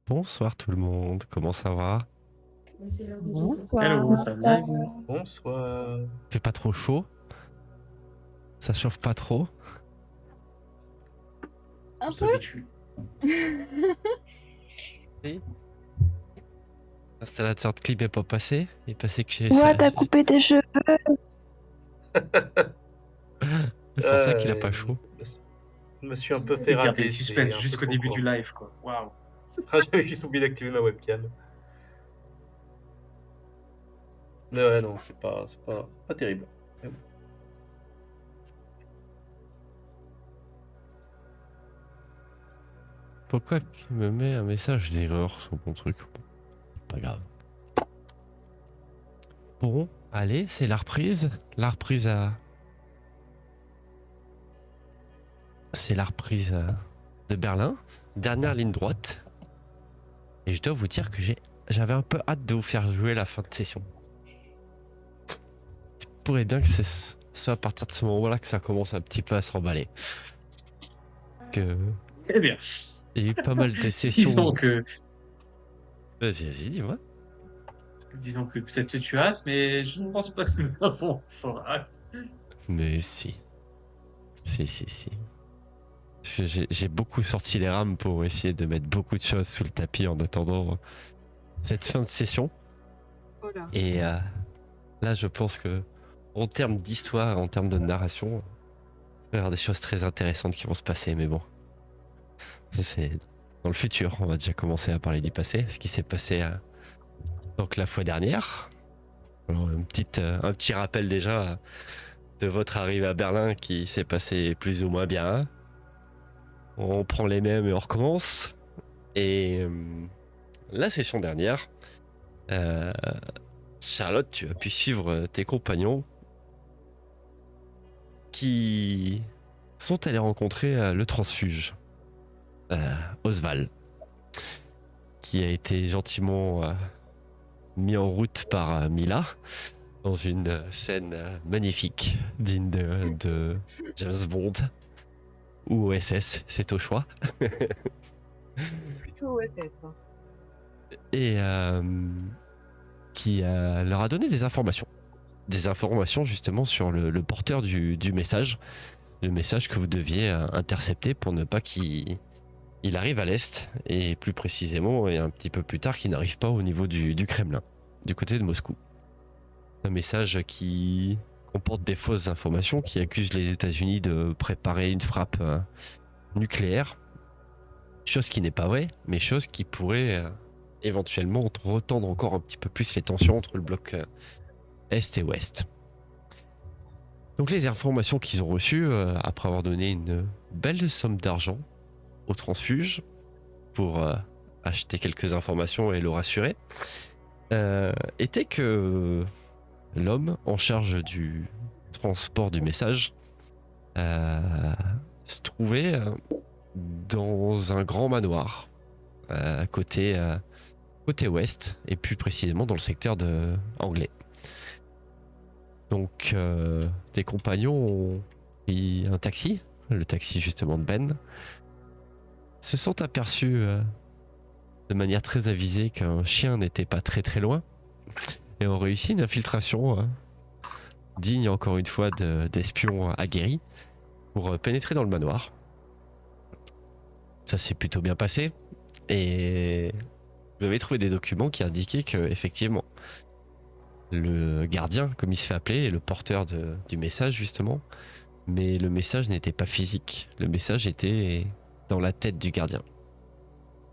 Bonsoir tout le monde, comment ça va? Bonsoir. Hello, ça va bien et vous? Bonsoir. Fait pas trop chaud? Ça chauffe pas trop? On Un peu. s'habitue. Si. L'installateur de clim est pas passé? Il est passé que chez Ouais, ça. t'as coupé tes cheveux. C'est pour ça qu'il a pas Euh, chaud. je me suis un peu fait Et garder le rater, c'est suspense un peu jusqu'au trop début du court. live, quoi. Waouh. Ah, j'avais juste oublié d'activer ma webcam. Mais ouais, non, c'est pas terrible. Mais bon. Pourquoi il me met un message d'erreur sur mon truc? Bon, pas grave. Bon, allez, c'est la reprise. La reprise à... C'est la reprise de Berlin. Dernière ligne droite. Et je dois vous dire que j'avais un peu hâte de vous faire jouer la fin de session. Il pourrait bien que c'est soit à partir de ce moment-là que ça commence un petit peu à s'emballer. Que Eh bien, il y a eu pas mal de disons sessions. que, Vas-y, dis-moi. disons que peut-être que tu as hâte, mais je ne pense pas que nous avons fort hâte. Mais si. Si. Parce que j'ai beaucoup sorti les rames pour essayer de mettre beaucoup de choses sous le tapis en attendant cette fin de session. Oh là. Et là, je pense que en termes d'histoire, en termes de narration, il va y avoir des choses très intéressantes qui vont se passer. Mais bon, ça, c'est dans le futur. On va déjà commencer à parler du passé, ce qui s'est passé donc la fois dernière. Alors, un petit rappel déjà de votre arrivée à Berlin qui s'est passé plus ou moins bien. On prend les mêmes et on recommence. Et la session dernière, euh, Charlotte, tu as pu suivre tes compagnons qui sont allés rencontrer le transfuge, Oswald, qui a été gentiment mis en route par Mila dans une scène magnifique, digne de James Bond ou OSS, c'est au choix. Plutôt OSS. Hein. Et qui leur a donné des informations. Des informations justement sur le porteur du message. Le message que vous deviez intercepter pour ne pas qu'il arrive à l'est, et plus précisément, et un petit peu plus tard, qu'il n'arrive pas au niveau du Kremlin, du côté de Moscou. Un message qui comporte des fausses informations, qui accuse les États-Unis de préparer une frappe nucléaire. Chose qui n'est pas vraie, mais chose qui pourrait éventuellement retendre encore un petit peu plus les tensions entre le bloc Est et Ouest. Donc les informations qu'ils ont reçues, après avoir donné une belle somme d'argent au transfuge pour acheter quelques informations et le rassurer, était que l'homme en charge du transport du message se trouvait dans un grand manoir côté ouest, et plus précisément dans le secteur de anglais. Donc tes compagnons ont pris un taxi, le taxi justement de Ben, se sont aperçus de manière très avisée qu'un chien n'était pas très très loin, et ont réussi une infiltration digne encore une fois d'espions aguerris pour pénétrer dans le manoir. Ça s'est plutôt bien passé, et vous avez trouvé des documents qui indiquaient que effectivement le gardien, comme il se fait appeler, est le porteur du message justement, mais le message n'était pas physique, le message était dans la tête du gardien.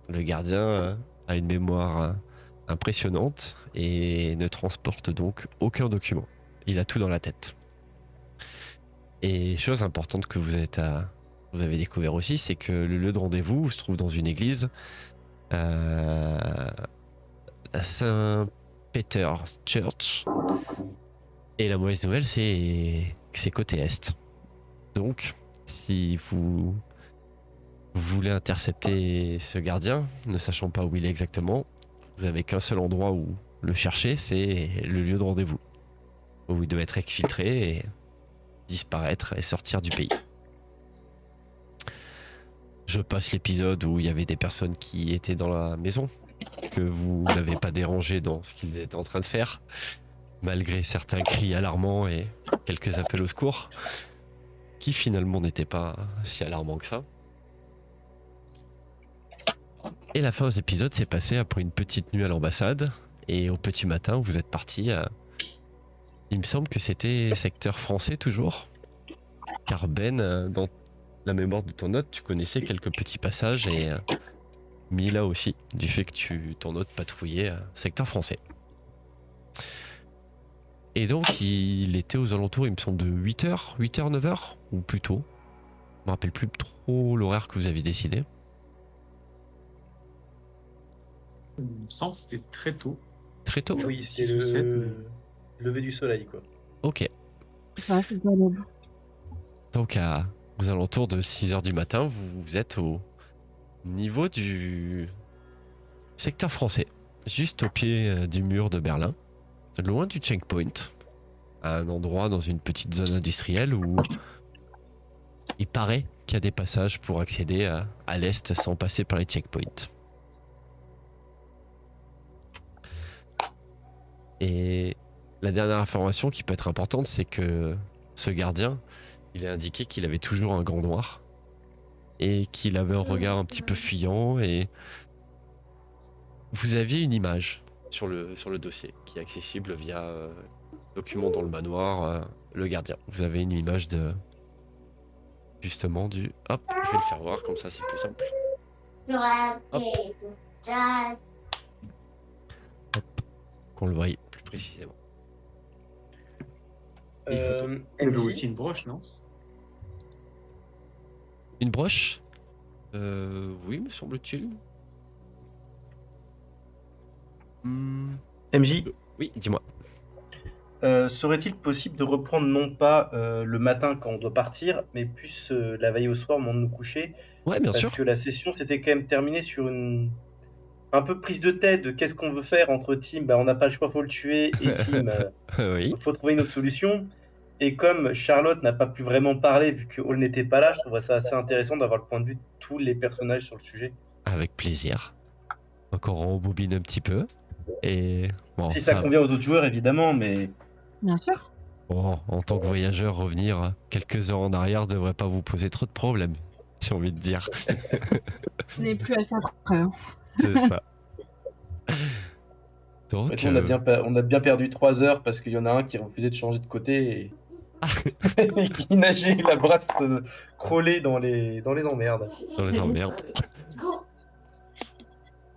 Le gardien a une mémoire impressionnante et ne transporte donc aucun document. Il a tout dans la tête. Et chose importante que vous avez découvert aussi, c'est que le lieu de rendez-vous se trouve dans une église, la Saint Peter's Church. Et la mauvaise nouvelle, c'est que c'est côté est. Donc, si vous voulez intercepter ce gardien, ne sachant pas où il est exactement, vous avez qu'un seul endroit où le chercher, c'est le lieu de rendez-vous, où il doit être exfiltré et disparaître et sortir du pays. je passe l'épisode où il y avait des personnes qui étaient dans la maison, que vous n'avez pas dérangé dans ce qu'ils étaient en train de faire, malgré certains cris alarmants et quelques appels au secours, qui finalement n'étaient pas si alarmants que ça. Et la fin de l'épisode s'est passée après une petite nuit à l'ambassade, et au petit matin, vous êtes parti à... Il me semble que c'était secteur français toujours, car Ben, dans la mémoire de ton note, tu connaissais quelques petits passages, et Mila aussi, du fait que ton note patrouillait secteur français. Et donc, il était aux alentours, il me semble, de 8h, 9h, ou plus tôt. Je me rappelle plus trop l'horaire que vous aviez décidé. Il me semble que c'était très tôt. Très tôt. Oui, c'était 6 ou 7, mais... le lever du soleil, quoi. Ok. Ça, c'est pas l'aube. Donc, aux alentours de 6h du matin, vous êtes au niveau du secteur français, juste au pied du mur de Berlin, loin du checkpoint, à un endroit dans une petite zone industrielle où il paraît qu'il y a des passages pour accéder à l'est sans passer par les checkpoints. Et la dernière information qui peut être importante, c'est que ce gardien, il a indiqué qu'il avait toujours un gant noir et qu'il avait un regard un petit peu fuyant, et vous aviez une image sur le dossier qui est accessible via document dans le manoir, le gardien. Vous avez une image de justement du... Hop, je vais le faire voir, comme ça c'est plus simple. Hop. Hop. Qu'on le voie plus précisément. Il y avait MJ, aussi une broche, non? Une broche oui, me semble-t-il. MJ, Oui, dis-moi. serait-il possible de reprendre non pas le matin quand on doit partir, mais plus la veille au soir au moment de nous coucher? Ouais, bien Parce sûr. que la session s'était quand même terminée sur une un peu prise de tête de qu'est-ce qu'on veut faire entre Tim, bah, on n'a pas le choix, faut le tuer, et Tim, Oui. faut trouver une autre solution. Et comme Charlotte n'a pas pu vraiment parler vu que Hall n'était pas là, je trouverais ça assez intéressant d'avoir le point de vue de tous les personnages sur le sujet. Avec plaisir. Donc on rembobine un petit peu. Et bon, Si ça convient aux autres joueurs, évidemment, mais Bien sûr. bon, en tant que voyageur, revenir quelques heures en arrière devrait pas vous poser trop de problèmes, j'ai envie de dire. On n'est plus à 5 heures. C'est ça. Donc, maintenant, on a bien perdu 3 heures parce qu'il y en a un qui refusait de changer de côté et, et qui nageait la brasse crawlée dans les emmerdes. dans les emmerdes.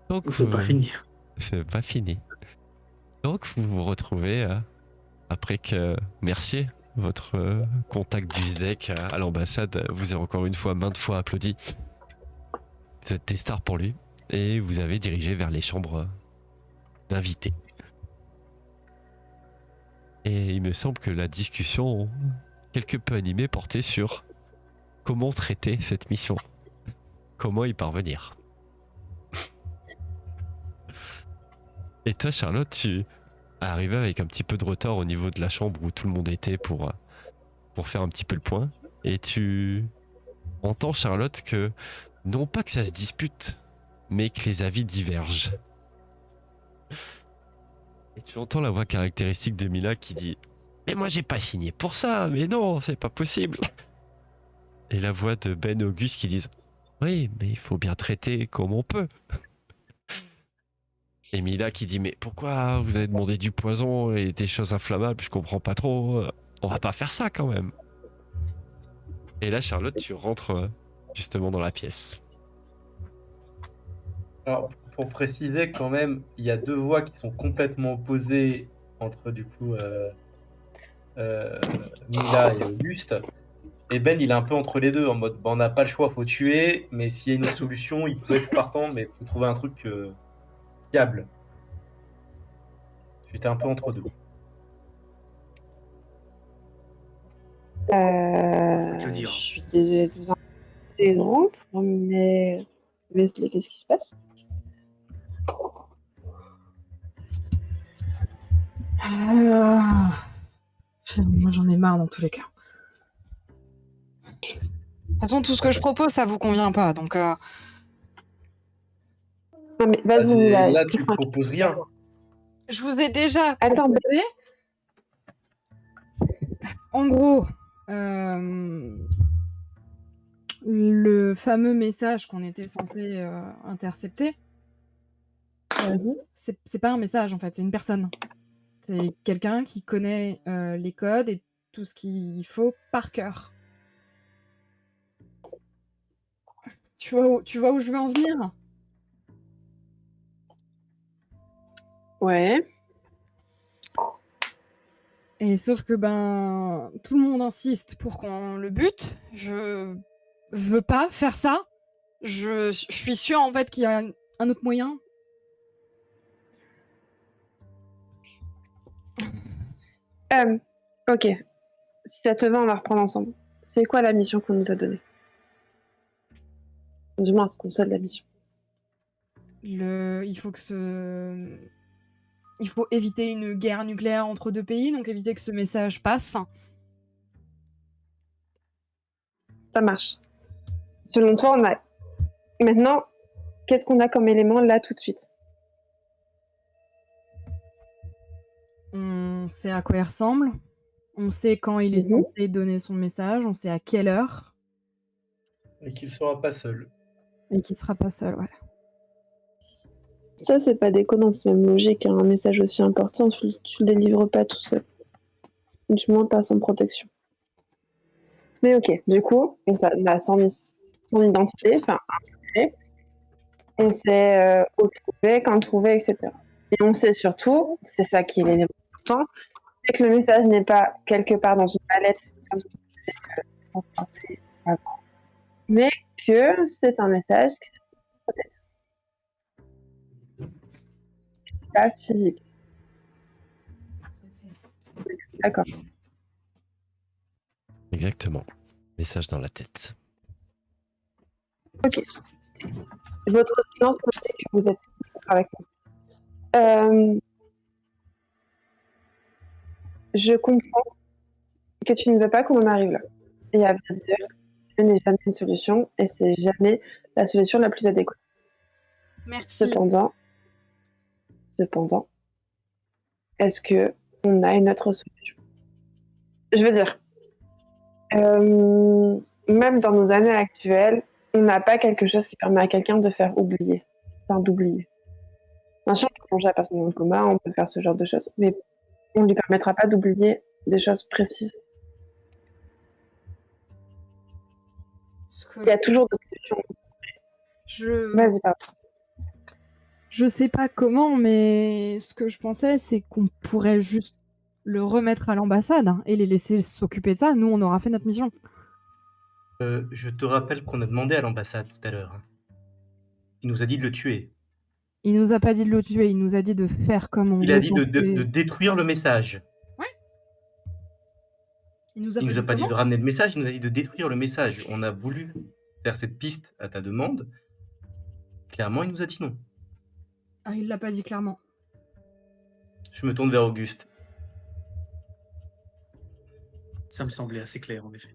Donc, C'est pas fini. C'est pas fini. Donc, vous vous retrouvez après que Mercier, votre contact du ZEC à l'ambassade, vous a encore une fois maintes fois applaudi. Vous êtes des stars pour lui. Et vous avez dirigé vers les chambres d'invités. Et il me semble que la discussion, quelque peu animée, portait sur comment traiter cette mission. Comment y parvenir. Et toi, Charlotte, tu es arrivé avec un petit peu de retard au niveau de la chambre où tout le monde était pour faire un petit peu le point. Et tu entends, Charlotte, que non pas que ça se dispute, mais que les avis divergent. Et tu entends la voix caractéristique de Mila qui dit « Mais moi j'ai pas signé pour ça, mais non, c'est pas possible !» Et la voix de Ben et Auguste qui disent « Oui, mais il faut bien traiter comme on peut !» Et Mila qui dit « Mais pourquoi vous avez demandé du poison et des choses inflammables, je comprends pas trop, on va pas faire ça quand même !» Et là, Charlotte, tu rentres justement dans la pièce. Alors, pour préciser quand même, il y a deux voix qui sont complètement opposées entre du coup Mila et Auguste. Et Ben, il est un peu entre les deux, en mode bah, on n'a pas le choix, faut tuer, mais s'il y a une autre solution, il peut être partant, mais il faut trouver un truc fiable. J'étais un peu entre deux. le dire. Je suis désolée de vous interrompre, mais vous pouvez expliquer ce qui se passe? Moi j'en ai marre dans tous les cas. toute façon, tout ce que je propose, ça vous convient pas, donc... Non, mais Bah, vas-y, Mila. là, tu proposes rien. Je vous ai déjà Attends, proposé. En gros, le fameux message qu'on était censé intercepter, c'est pas un message en fait, c'est une personne. C'est quelqu'un qui connaît les codes et tout ce qu'il faut par cœur. Tu vois où je veux en venir? Ouais. Et sauf que tout le monde insiste pour qu'on le bute. Je veux pas faire ça. Je suis sûre en fait qu'il y a un autre moyen. Ok. Si ça te va, on va reprendre ensemble. C'est quoi la mission qu'on nous a donnée? Du moins, ce qu'on sait de la mission. Il faut éviter une guerre nucléaire entre deux pays, donc éviter que ce message passe. Ça marche. Selon toi, on a... Maintenant, qu'est-ce qu'on a comme élément là tout de suite? On sait à quoi il ressemble. On sait quand il est censé donner son message. On sait à quelle heure. Et qu'il sera pas seul. Et qu'il sera pas seul, ouais. Ça, c'est pas déconnant, c'est même logique. Hein. Un message aussi important, tu le délivres pas tout seul. Du moins, pas sans protection. Mais ok, du coup, on a son identité, enfin, on sait où le trouver, quand le trouver, etc. Et on sait surtout, c'est ça qui est l'élément important, c'est que le message n'est pas quelque part dans une mallette, comme ça, mais que c'est un message qui peut être pas physique. D'accord. Exactement. Message dans la tête. Ok. Votre silence me dit que vous êtes avec moi. Je comprends que tu ne veux pas qu'on en arrive là. Et à vrai dire, ce n'est jamais une solution et c'est jamais la solution la plus adéquate. Merci. Cependant, est-ce que on a une autre solution? Je veux dire, même dans nos années actuelles, on n'a pas quelque chose qui permet à quelqu'un de faire oublier, d'oublier. Bien sûr, on peut plonger la personne dans le coma, on peut faire ce genre de choses, mais on ne lui permettra pas d'oublier des choses précises. Il y a toujours des solutions. Vas-y, pardon. Je sais pas comment, mais ce que je pensais, c'est qu'on pourrait juste le remettre à l'ambassade et les laisser s'occuper de ça. Nous, on aura fait notre mission. Je te rappelle qu'on a demandé à l'ambassade tout à l'heure. Hein. Il nous a dit de le tuer. Il nous a pas dit de le tuer, il nous a dit de faire comme on veut. Il a dit de détruire le message. Ouais. Il nous a pas dit de ramener le message, il nous a dit de détruire le message. On a voulu faire cette piste à ta demande. Clairement, il nous a dit non. Ah, il l'a pas dit clairement. Je me tourne vers Auguste. Ça me semblait assez clair, en effet.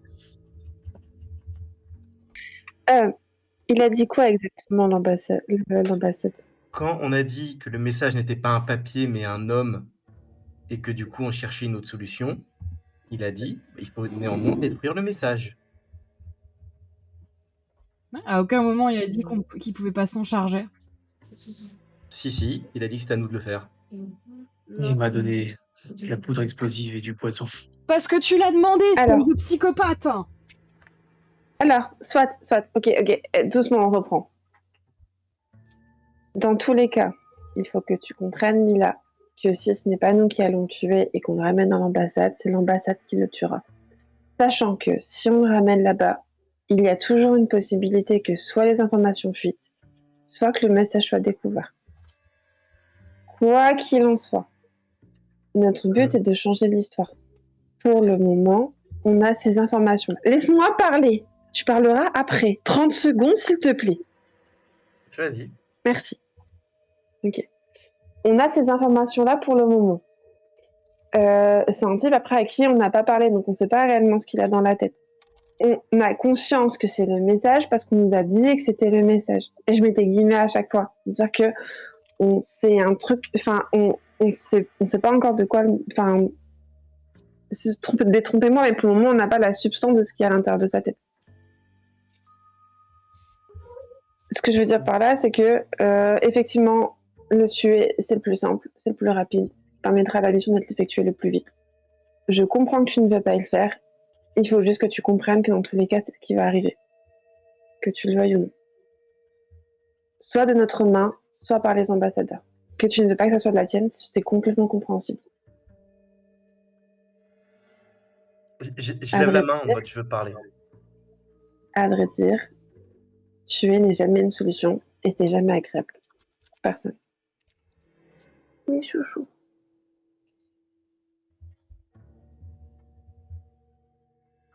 Il a dit quoi exactement, l'ambassade? Quand on a dit que le message n'était pas un papier, mais un homme, et que du coup, on cherchait une autre solution, il a dit il faut néanmoins détruire le message. À aucun moment, il a dit qu'il pouvait pas s'en charger. Si, il a dit que c'était à nous de le faire. Il m'a donné de la poudre explosive et du poison. Parce que tu l'as demandé, espèce de psychopathe. Alors, soit, ok, doucement, on reprend. Dans tous les cas, il faut que tu comprennes, Mila, que si ce n'est pas nous qui allons le tuer et qu'on le ramène dans l'ambassade, c'est l'ambassade qui le tuera. Sachant que si on le ramène là-bas, il y a toujours une possibilité que soit les informations fuitent, soit que le message soit découvert. Quoi qu'il en soit, notre but est de changer l'histoire. Pour le moment, on a ces informations. Laisse-moi parler. Tu parleras après. 30 secondes, s'il te plaît. Vas-y. Merci. Ok. On a ces informations-là pour le moment. C'est un type après à qui on n'a pas parlé, donc on ne sait pas réellement ce qu'il a dans la tête. on a conscience que c'est le message parce qu'on nous a dit que c'était le message. Et je mets des guillemets à chaque fois. C'est-à-dire que on sait un truc, enfin, on sait pas encore de quoi, enfin, détrompez-moi, mais pour le moment, on n'a pas la substance de ce qu'il y a à l'intérieur de sa tête. Ce que je veux dire par là, c'est que, effectivement, le tuer, c'est le plus simple, c'est le plus rapide, permettra à la mission d'être effectuée le plus vite. Je comprends que tu ne veux pas le faire. Il faut juste que tu comprennes que dans tous les cas, c'est ce qui va arriver. Que tu le veuilles ou non. Soit de notre main, soit par les ambassadeurs. Que tu ne veux pas que ça soit de la tienne, c'est complètement compréhensible. Je lève la main en mode je veux parler. À vrai dire, tuer n'est jamais une solution et c'est jamais agréable. Personne. Oui, chouchou.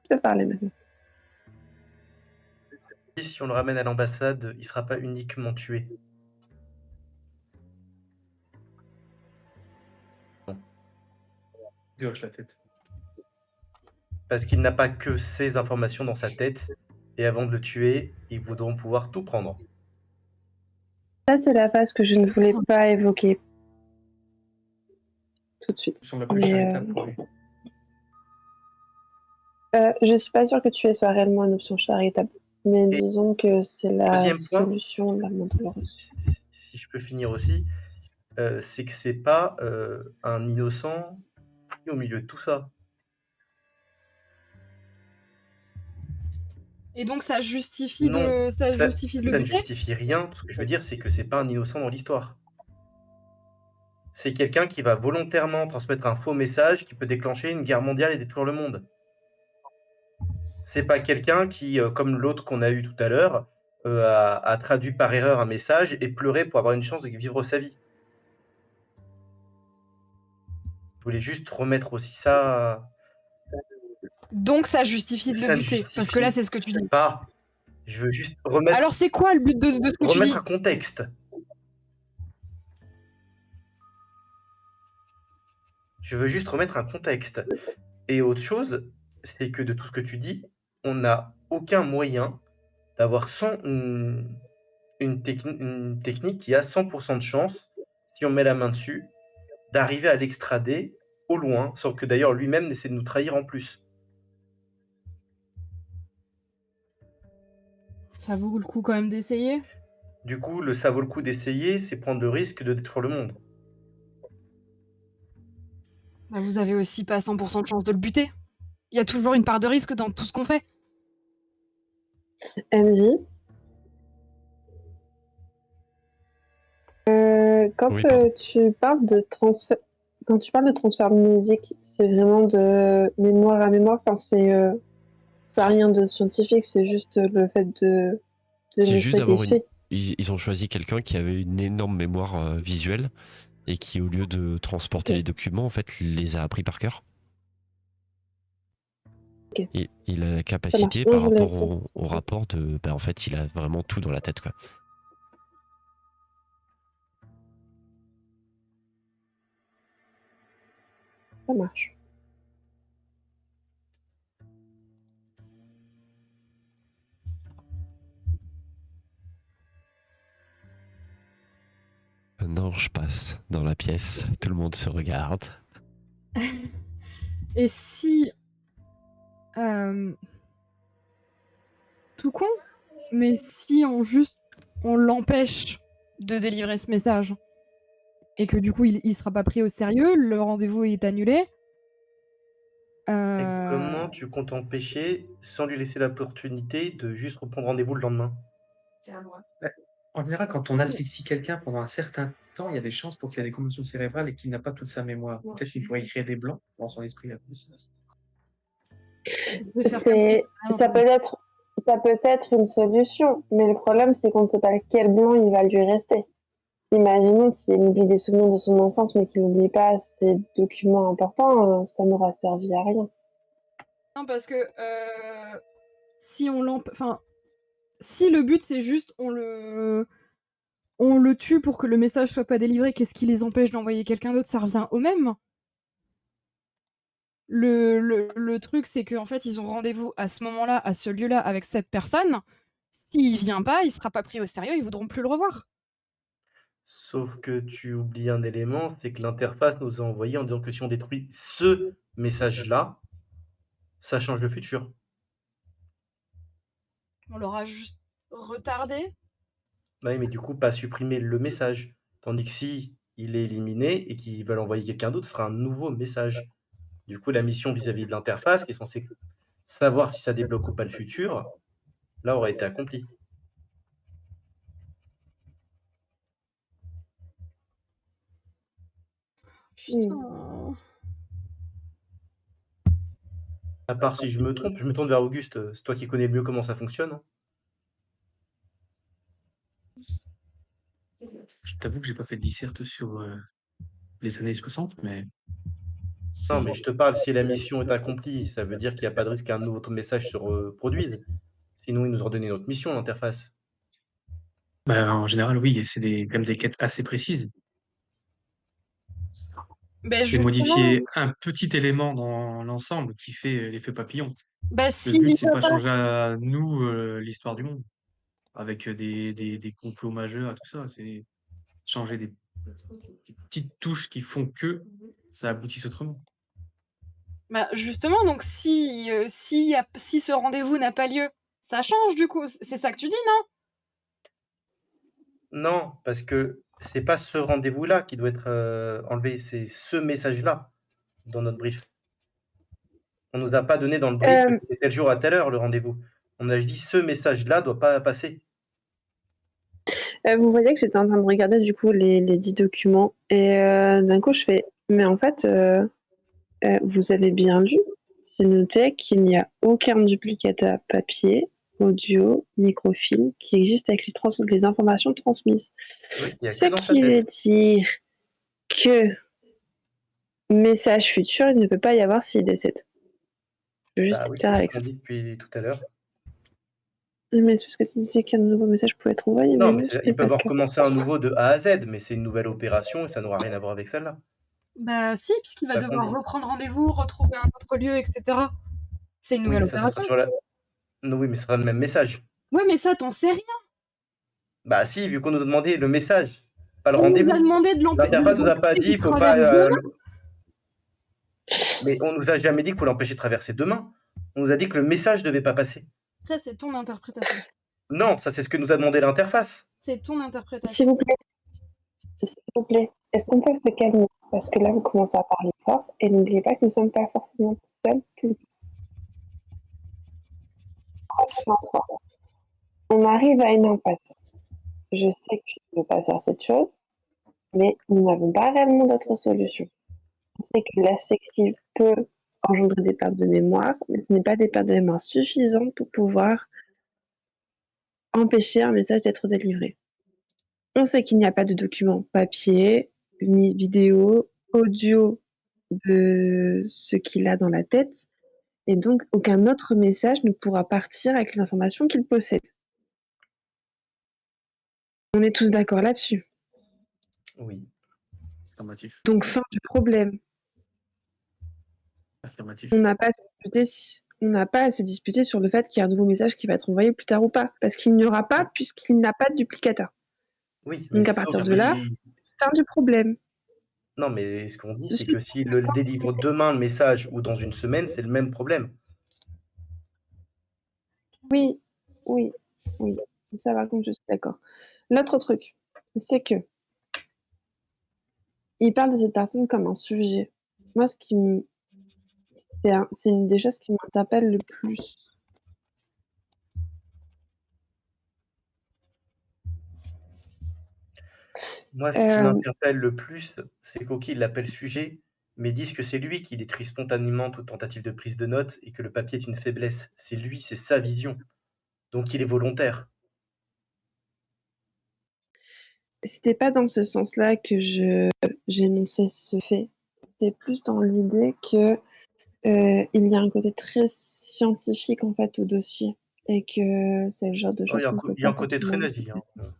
Je peux parler maintenant. Et si on le ramène à l'ambassade, il sera pas uniquement tué. Il hoche la tête. Parce qu'il n'a pas que ces informations dans sa tête. Et avant de le tuer, ils voudront pouvoir tout prendre. Ça, c'est la phase que je ne voulais pas évoquer tout de suite. Ça semble la plus Mais, charitable pour lui. je suis pas sûre que tuer soit réellement une option charitable. Mais Et disons que c'est la deuxième point, solution la moins douloureuse. si je peux finir aussi, c'est que c'est pas un innocent pris au milieu de tout ça. Et donc ça justifie Non, de, ça ça justifie de le ne buter. justifie rien. Ce que je veux dire, c'est que c'est pas un innocent dans l'histoire. C'est quelqu'un qui va volontairement transmettre un faux message qui peut déclencher une guerre mondiale et détruire le monde. C'est pas quelqu'un qui, comme l'autre qu'on a eu tout à l'heure, a traduit par erreur un message et pleuré pour avoir une chance de vivre sa vie. Je voulais juste remettre aussi ça. Donc ça justifie de le Ça ne buter. Parce que là, justifie c'est ce que tu dis. pas. Je veux juste remettre, Alors c'est quoi le but de ce que tu dis? remettre un contexte. Je veux juste remettre un contexte. Et autre chose, c'est que de tout ce que tu dis, on n'a aucun moyen d'avoir une technique qui a 100% de chance, si on met la main dessus, d'arriver à l'extrader au loin, sans que d'ailleurs lui-même n'essaie de nous trahir en plus. Ça vaut le coup quand même d'essayer. Du coup, ça vaut le coup d'essayer, c'est prendre le risque de détruire le monde. Bah, vous avez aussi pas 100% de chance de le buter. Il y a toujours une part de risque dans tout ce qu'on fait. MJ, quand Oui, pardon. tu parles de transfert, quand tu parles de transfert de musique, c'est vraiment de mémoire à mémoire. Enfin, ça n'a rien de scientifique, c'est juste le fait de C'est juste montrer des d'avoir une. faits. Ils ont choisi quelqu'un qui avait une énorme mémoire visuelle et qui, au lieu de transporter Ok. les documents, en fait, les a appris par cœur. Ok. Et il a la Ça marche. capacité Non, par je voulais rapport être sûre. au rapport de. Bah, en fait, il a vraiment tout dans la tête, quoi. Ça marche. Un ange passe dans la pièce, tout le monde se regarde. Et si... tout con, mais si on l'empêche de délivrer ce message et que du coup il sera pas pris au sérieux, le rendez-vous est annulé. Et comment tu comptes empêcher sans lui laisser l'opportunité de juste reprendre rendez-vous le lendemain? En général, quand on asphyxie quelqu'un pendant un certain temps, il y a des chances pour qu'il ait des commotions cérébrales et qu'il n'a pas toute sa mémoire. Peut-être qu'il pourrait créer des blancs dans son esprit. Je vais faire comme si C'est, j'ai ça rien peut être une solution, mais le problème c'est qu'on ne sait pas quel blanc il va lui rester. Imaginons s'il oublie des souvenirs de son enfance, mais qu'il n'oublie pas ces documents importants, ça n'aura servi à rien. Non, parce que si le but c'est juste on le tue pour que le message soit pas délivré, qu'est-ce qui les empêche d'envoyer quelqu'un d'autre? Ça revient au même. Le truc, c'est qu'en fait, ils ont rendez-vous à ce moment-là, à ce lieu-là, avec cette personne. S'il vient pas, il sera pas pris au sérieux, ils voudront plus le revoir. Sauf que tu oublies un élément, c'est que l'interface nous a envoyé en disant que si on détruit ce message-là, ça change le futur. On l'aura juste retardé. Bah oui, mais du coup, pas supprimer le message. Tandis que si il est éliminé et qu'ils veulent envoyer quelqu'un d'autre, ce sera un nouveau message. Du coup, la mission vis-à-vis de l'interface, qui est censée savoir si ça débloque ou pas le futur, là, aurait été accomplie. Putain. À part si je me trompe, je me tourne vers Auguste, c'est toi qui connais mieux comment ça fonctionne, hein. Je t'avoue que j'ai pas fait de disserte sur les années 60, mais Non, c'est. mais je te parle, si la mission est accomplie, ça veut dire qu'il n'y a pas de risque qu'un nouveau message se reproduise. Sinon, il nous aurait donné notre mission, l'interface. Bah, en général, oui, c'est quand même des quêtes assez précises. Ben C'est justement, modifier un petit élément dans l'ensemble qui fait l'effet papillon. bah Le s'il but, y c'est va pas pas, changer à nous l'histoire du monde, avec des complots majeurs et tout ça. C'est changer des petites touches qui font que ça aboutisse autrement. bah justement, donc si ce rendez-vous n'a pas lieu, ça change du coup. C'est ça que tu dis, non? Non, parce que c'est pas ce rendez-vous-là qui doit être enlevé, c'est ce message-là dans notre brief. On nous a pas donné dans le brief que Euh, c'était tel jour à telle heure le rendez-vous. On a dit ce message-là doit pas passer. vous voyez que j'étais en train de regarder du coup les 10 documents et d'un coup je fais mais en fait vous avez bien lu, c'est noté qu'il n'y a aucun duplicateur papier, audio, microfilm qui existe avec les informations transmises. Oui, il y a Ce que dans sa qui veut tête. dire que message futur, il ne peut pas y avoir s'il décède. Je veux juste Bah être oui, clair c'est ce avec qu'on ça. dit depuis tout à l'heure. Mais c'est parce que tu disais qu'un nouveau message pouvait être envoyé, Non, mais mais non, ce ils n'est pas peuvent le en cas. recommencer un nouveau de A à Z, mais c'est une nouvelle opération et ça n'aura rien à voir avec celle-là. Bah si, puisqu'il va C'est ça qu'on devoir dit. reprendre rendez-vous, retrouver un autre lieu, etc. C'est une Oui, nouvelle mais ça sera opération. toujours la... Non, oui, mais ce sera le même message. Ouais, mais ça, t'en sais rien. Bah si, vu qu'on nous a demandé le message, pas le On nous a rendez-vous. demandé de L'interface nous a pas l'empêcher dit, de il faut pas... traverser demain. Mais on nous a jamais dit qu'il faut l'empêcher de traverser demain. On nous a dit que le message devait pas passer. Ça, c'est ton interprétation. Non, ça c'est ce que nous a demandé l'interface. C'est ton interprétation. S'il vous plaît, est-ce qu'on peut se calmer? Parce que là, vous commencez à parler fort, et n'oubliez pas que nous ne sommes pas forcément seuls tout le temps. On arrive à une impasse. Je sais que tu ne veux pas faire cette chose, mais nous n'avons pas réellement d'autre solution. On sait que l'asphyxie peut engendrer des pertes de mémoire, mais ce n'est pas des pertes de mémoire suffisantes pour pouvoir empêcher un message d'être délivré. On sait qu'il n'y a pas de document papier, ni vidéo, audio de ce qu'il a dans la tête, et donc aucun autre message ne pourra partir avec l'information qu'il possède. On est tous d'accord là-dessus. Oui, Affirmatif. Donc fin du problème. Affirmatif. On n'a pas à se disputer sur le fait qu'il y a un nouveau message qui va être envoyé plus tard ou pas, parce qu'il n'y aura pas puisqu'il n'a pas de duplicateur. oui, mais Donc à sauf partir de là, si... fin du problème. Non, mais ce qu'on dit, Je c'est suis que s'il le délivre demain, le message, ou dans une semaine, c'est le même problème. Oui, oui, oui. Ça par contre, je suis d'accord. L'autre truc, c'est que il parle de cette personne comme un sujet. Moi, c'est une des choses qui m'interpelle le plus. Moi, ce qui m'interpelle le plus, c'est qu'Oki l'appelle sujet, mais disent que c'est lui qui détruit spontanément toute tentative de prise de notes et que le papier est une faiblesse. C'est lui, c'est sa vision. Donc il est volontaire. C'était pas dans ce sens-là que j'énonçais ce fait. C'était plus dans l'idée que il y a un côté très scientifique en fait au dossier et que c'est le genre de Oh, choses qu'on peut il y a pas un côté très forcément nazi, discuter. hein.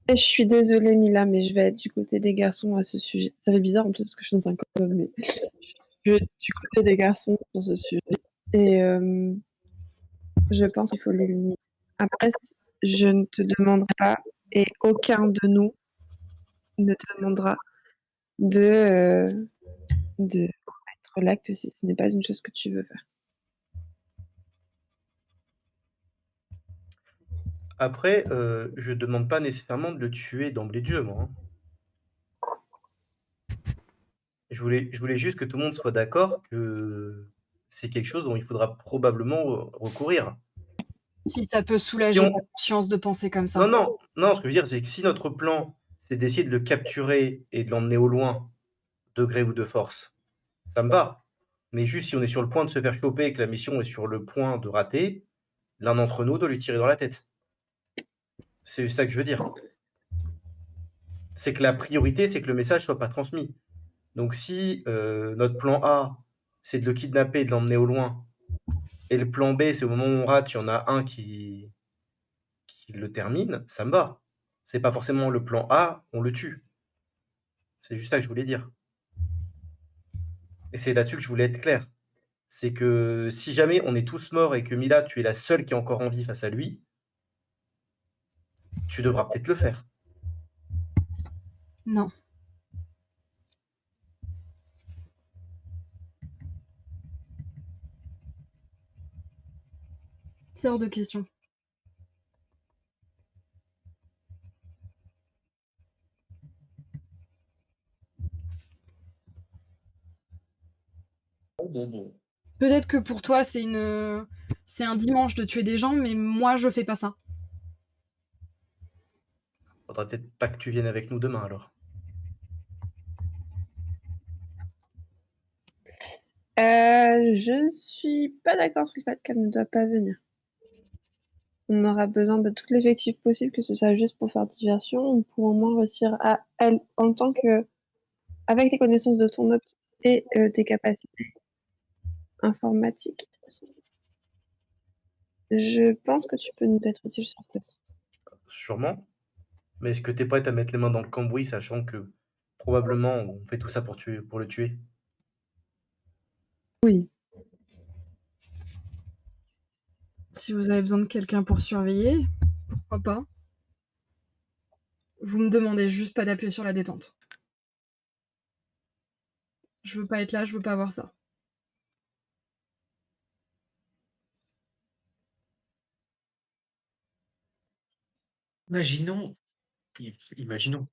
Je suis désolée, Mila, mais je vais être du côté des garçons à ce sujet. Ça fait bizarre en plus parce que je suis dans un club, mais je vais être du côté des garçons sur ce sujet. Et je pense qu'il faut l'éliminer. Après, je ne te demanderai pas, et aucun de nous ne te demandera de commettre l'acte si ce n'est pas une chose que tu veux faire. Après, je demande pas nécessairement de le tuer d'emblée de jeu, moi. Hein. Je voulais juste que tout le monde soit d'accord que c'est quelque chose dont il faudra probablement recourir. Si ça peut Si soulager on... ta conscience de penser comme ça. Non, ce que je veux dire, c'est que si notre plan, c'est d'essayer de le capturer et de l'emmener au loin, de gré ou de force, ça me va. Mais juste si on est sur le point de se faire choper et que la mission est sur le point de rater, l'un d'entre nous doit lui tirer dans la tête. C'est ça que je veux dire. C'est que la priorité, c'est que le message soit pas transmis. Donc si notre plan A, c'est de le kidnapper et de l'emmener au loin, et le plan B, c'est au moment où on rate, il y en a un qui le termine, ça me va. C'est pas forcément le plan A, on le tue. C'est juste ça que je voulais dire. Et c'est là-dessus que je voulais être clair. C'est que si jamais on est tous morts et que Mila, tu es la seule qui est encore en vie face à lui, tu devras peut-être le faire. Non. C'est hors de question. Peut-être que pour toi, c'est un dimanche de tuer des gens, mais moi, je fais pas ça. Faudra peut-être pas que tu viennes avec nous demain alors. Je suis pas d'accord sur le fait qu'elle ne doit pas venir. On aura besoin de tout l'effectif possible, que ce soit juste pour faire diversion, ou pour au moins réussir à elle, en tant que, avec les connaissances de ton optique et tes capacités informatiques. Je pense que tu peux nous être utile sur place. Sûrement. Mais est-ce que t'es prête à mettre les mains dans le cambouis, sachant que probablement on fait tout ça pour le tuer? Oui. Si vous avez besoin de quelqu'un pour surveiller, pourquoi pas. Vous me demandez juste pas d'appuyer sur la détente. Je veux pas être là, je veux pas voir ça. Imaginons, imaginons,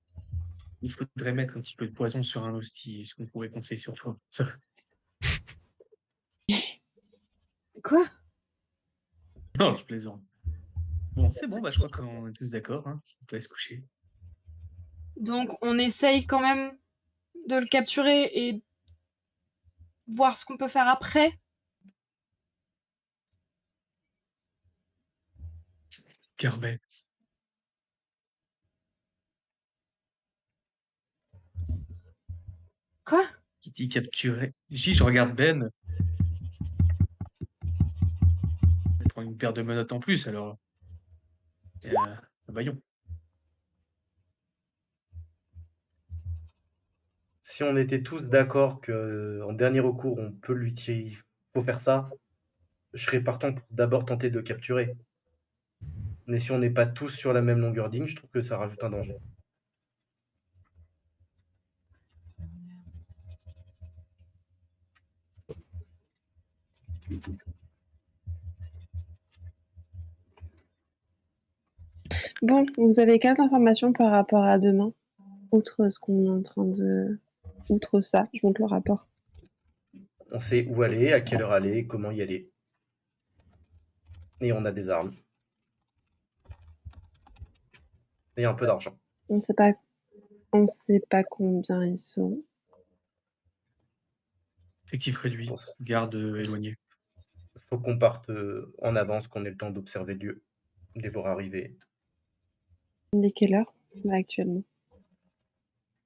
il faudrait mettre un petit peu de poison sur un hostie. Est-ce qu'on pourrait compter sur toi? Ça. Quoi? Non, je plaisante. Bon, c'est bon, bah, je crois qu'on est tous d'accord, hein. On peut aller se coucher. Donc on essaye quand même de le capturer et voir ce qu'on peut faire après. Cœur bête. Quoi? Qui dit capturer? Je regarde Ben. Il prend une paire de menottes en plus, alors. Voyons. Si on était tous d'accord que en dernier recours, on peut lui tirer, il faut faire ça, je serais partant pour d'abord tenter de le capturer. Mais si on n'est pas tous sur la même longueur d'onde, je trouve que ça rajoute un danger. Bon, vous avez 15 informations par rapport à demain, outre ce qu'on est en train de... Outre ça, je montre le rapport. On sait où aller, à quelle heure aller, comment y aller. Et on a des armes. Et un peu d'argent. On sait pas combien ils sont. Effectif Je réduit. pense. Garde éloignée. Il faut qu'on parte en avance, qu'on ait le temps d'observer le lieu, de les voir arriver. Il est quelle heure, là, actuellement?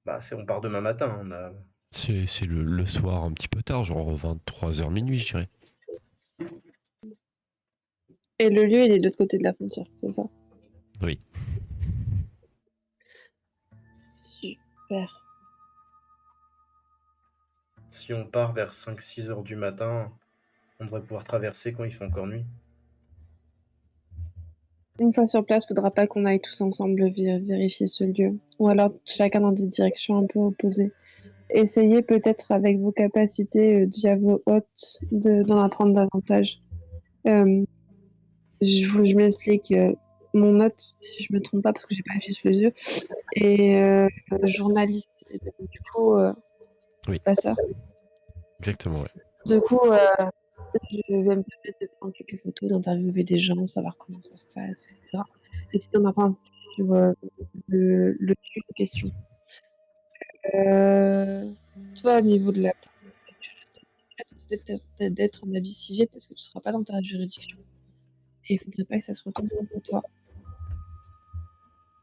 Bah, on part demain matin. C'est le soir un petit peu tard, genre 23h minuit, je dirais. Et le lieu, il est de l'autre côté de la frontière, c'est ça? Oui. Super. Si on part vers 5-6 heures du matin, on devrait pouvoir traverser quand il fait encore nuit. Une fois sur place, faudra pas qu'on aille tous ensemble vérifier ce lieu. Ou alors chacun dans des directions un peu opposées. Essayez peut-être avec vos capacités via vos hôtes d'en apprendre davantage. Euh, je m'explique. Mon hôte, si je me trompe pas, parce que j'ai pas la fiche sous les yeux, est journaliste. Et du coup, Oui. passeur. Exactement, ouais. Du coup, je vais me permettre de prendre quelques photos, d'interviewer des gens, savoir comment ça se passe, etc. Et si on apprend sur le lieu en question. Toi, au niveau de la tu risques d'être en avis civil parce que tu ne seras pas dans ta juridiction. Et il ne faudrait pas que ça se retourne contre toi.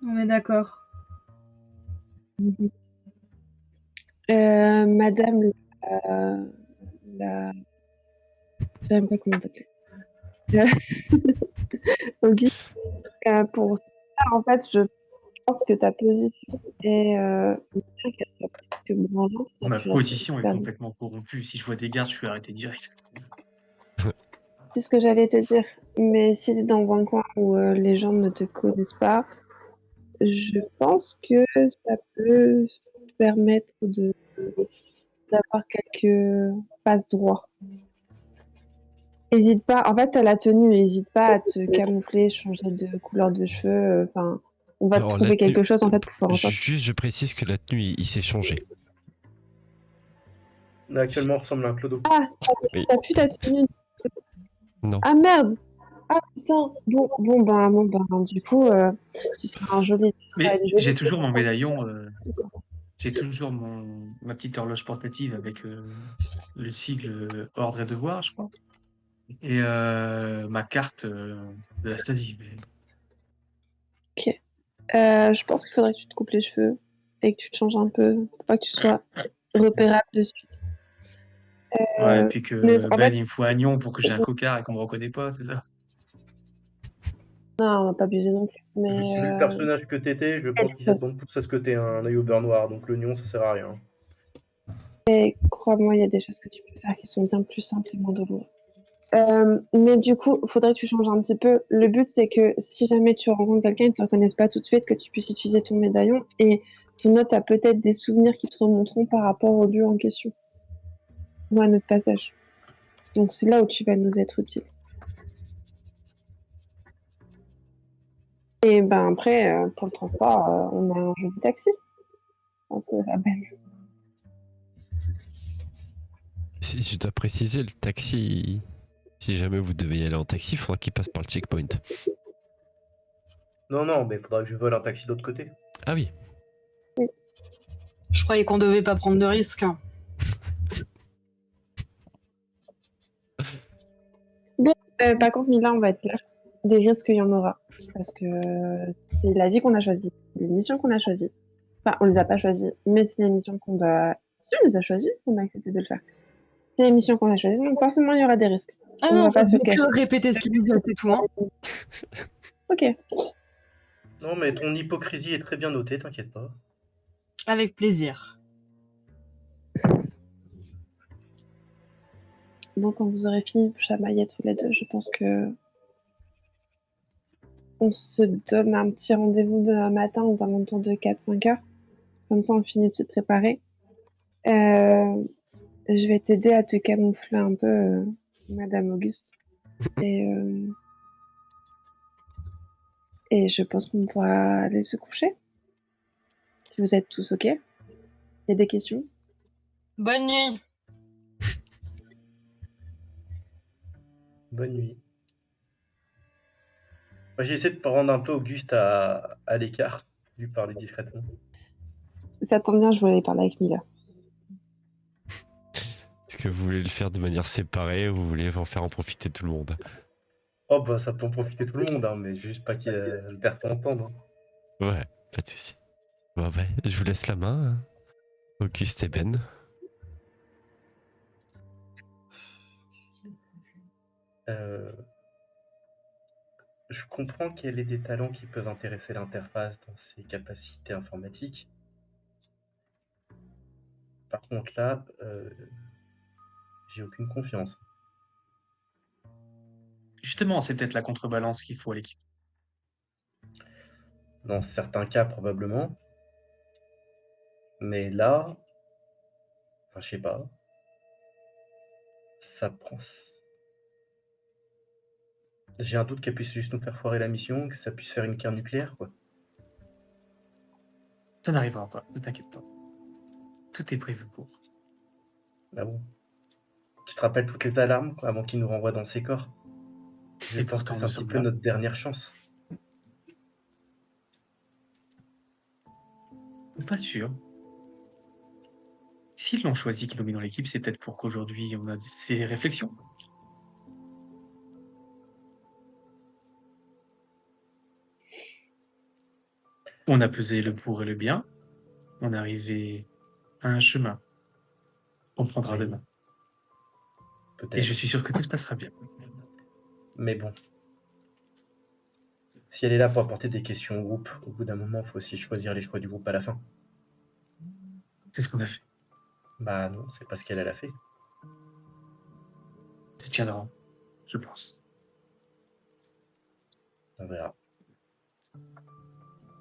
On est d'accord. Madame la... Je sais même pas comment t'appeler. Auguste, pour ça, en fait, je pense que ta position est bien qu'elle soit plus que branlante, ça Ma tu restes position est super bien. complètement corrompue. Si je vois des gardes, je suis arrêté direct. C'est ce que j'allais te dire. Mais si tu es dans un coin où les gens ne te connaissent pas, je pense que ça peut te permettre d'avoir quelques passe droits. Hésite pas, en fait, à la tenue, hésite pas à te camoufler, changer de couleur de cheveux. Enfin, on va te Alors, la trouver tenue, quelque chose en fait pour faire en sorte. juste je précise que la tenue, il s'est changé. Là, actuellement, on ressemble à un clodo. Ah, Oui. t'as plus ta tenue. Non. Ah merde! Ah putain! Bon, du coup, tu seras un joli. Mais une jolie j'ai toujours mon petite médaillon, j'ai toujours ma petite horloge portative avec le sigle Ordre et Devoir, je crois, et ma carte de la Stasi. Mais Ok. Je pense qu'il faudrait que tu te coupes les cheveux et que tu te changes un peu pour pas que tu sois repérable de suite. ouais, et puis Mais que en Ben, fait, il me faut un gnon pour que j'ai un cocard et qu'on me reconnaît pas, c'est ça? non, on va pas abuser non plus. Vu, Mais vu le personnage que t'étais, je pense qu'ils s'attendent tous à ce que t'aies un œil au beurre noir, donc l'oignon, ça sert à rien. crois-moi, il y a des choses que tu peux faire qui sont bien plus simples et moins douloureuses. Mais du coup, il faudrait que tu changes un petit peu. Le but, c'est que si jamais tu rencontres quelqu'un et ne te reconnaisse pas tout de suite, que tu puisses utiliser ton médaillon et ton hôte a peut-être des souvenirs qui te remonteront par rapport au lieu en question ou à notre passage. Donc c'est là où tu vas nous être utile. Et ben après, pour le transport, on a un joli taxi. Enfin, c'est la belle. Si je dois préciser, le taxi, si jamais vous devez y aller en taxi, il faudra qu'il passe par le checkpoint. Non, mais il faudra que je vole un taxi de l'autre côté. Ah oui. Je croyais qu'on devait pas prendre de risques. Bon, par contre, Mila, on va être clair. Des risques, il y en aura. Parce que c'est la vie qu'on a choisie, les missions qu'on a choisies. Enfin, on les a pas choisies, mais c'est les missions qu'on doit. Si on les a choisies, on a accepté de le faire. C'est les missions qu'on a choisies, donc forcément, il y aura des risques. Ah On non, va pas je se vais cacher. que répéter ce qu'il disait, c'est tout. Hein. Ok. Non, mais ton hypocrisie est très bien notée, t'inquiète pas. Avec plaisir. Bon, quand vous aurez fini de vous chamailler tous les deux, je pense que on se donne un petit rendez-vous demain matin aux alentours de 4-5 heures. Comme ça, on finit de se préparer. Je vais t'aider à te camoufler un peu, Madame Auguste. Et je pense qu'on pourra aller se coucher. Si vous êtes tous OK. Il y a des questions? Bonne nuit. Bonne nuit. Moi, j'ai essayé de prendre un peu Auguste à l'écart, lui parler discrètement. Ça tombe bien, je voulais parler avec Mila. Est-ce que vous voulez le faire de manière séparée ou vous voulez en faire en profiter tout le monde? Oh, bah, ça peut en profiter tout le monde, hein, mais juste pas qu'il personne entende. Hein. Ouais, pas de soucis. Bon, bah, je vous laisse la main, hein. Auguste et Ben. Je comprends qu'elle ait des talents qui peuvent intéresser l'interface dans ses capacités informatiques. Par contre, là, j'ai aucune confiance. Justement, c'est peut-être la contrebalance qu'il faut à l'équipe. Dans certains cas, probablement. Mais là, enfin, je sais pas. Ça prend. J'ai un doute qu'elle puisse juste nous faire foirer la mission, que ça puisse faire une guerre nucléaire, quoi. Ça n'arrivera pas, ne t'inquiète pas. Tout est prévu pour. Ah bon? Tu te rappelles toutes les alarmes, quoi, avant qu'il nous renvoie dans ses corps? Je Et pense que pourtant, c'est nous un petit sommes peu là. notre dernière chance. Pas sûr. S'ils l'ont choisi, qu'ils l'ont mis dans l'équipe, c'est peut-être pour qu'aujourd'hui, on a ces réflexions. On a pesé le pour et le bien. On est arrivé à un chemin qu'on prendra Oui, demain. Et je peut-être. suis sûr que tout se passera bien. Mais bon, si elle est là pour apporter des questions au groupe, au bout d'un moment, il faut aussi choisir les choix du groupe à la fin. C'est ce qu'on a fait. Bah non, c'est pas ce qu'elle a fait. C'est tiendra, je pense. On verra.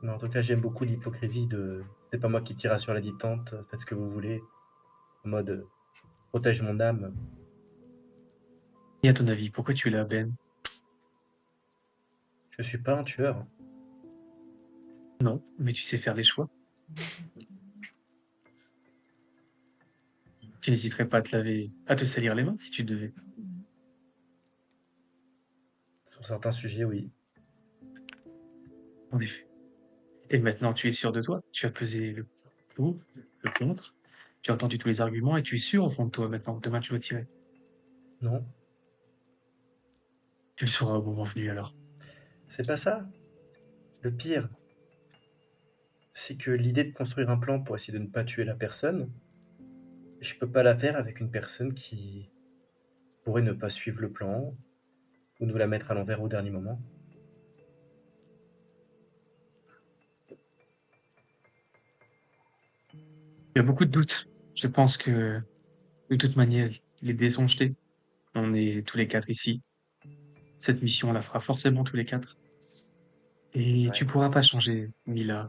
Mais en tout cas, j'aime beaucoup l'hypocrisie de c'est pas moi qui tire sur la ditante, faites ce que vous voulez. En mode protège mon âme. Et à ton avis, pourquoi tu es là, Ben? Je suis pas un tueur. Non, mais tu sais faire des choix. Tu n'hésiterais pas à à te salir les mains si tu devais. Sur certains sujets, oui. En effet. Et maintenant, tu es sûr de toi. Tu as pesé le pour, le contre. Tu as entendu tous les arguments et tu es sûr au fond de toi maintenant que demain tu vas tirer. Non, Tu le sauras au moment venu alors. c'est pas ça. Le pire, c'est que l'idée de construire un plan pour essayer de ne pas tuer la personne, je peux pas la faire avec une personne qui pourrait ne pas suivre le plan ou nous la mettre à l'envers au dernier moment. Il y a beaucoup de doutes. Je pense que de toute manière, les dés sont jetés. On est tous les quatre ici. Cette mission, on la fera forcément tous les quatre. Et tu Ouais. pourras pas changer Mila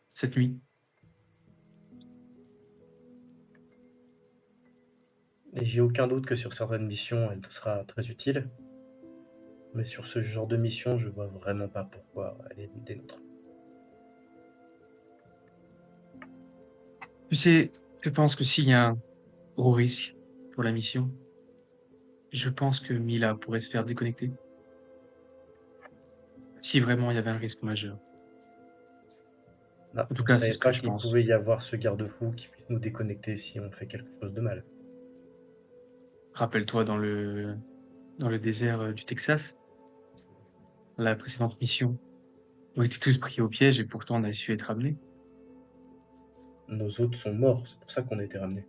cette nuit. Et j'ai aucun doute que sur certaines missions, elle te sera très utile. Mais sur ce genre de mission, je vois vraiment pas pourquoi elle est des nôtres. Tu sais, je pense que s'il y a un gros risque pour la mission, je pense que Mila pourrait se faire déconnecter. Si vraiment il y avait un risque majeur. Ah, En tout on cas, c'est savait ce que pas je qu'il pense. pouvait y avoir ce garde-fou qui puisse nous déconnecter si on fait quelque chose de mal. Rappelle-toi dans le désert du Texas, la précédente mission, on était tous pris au piège et pourtant on a su être amenés. Nos hôtes sont morts, c'est pour ça qu'on a été ramenés.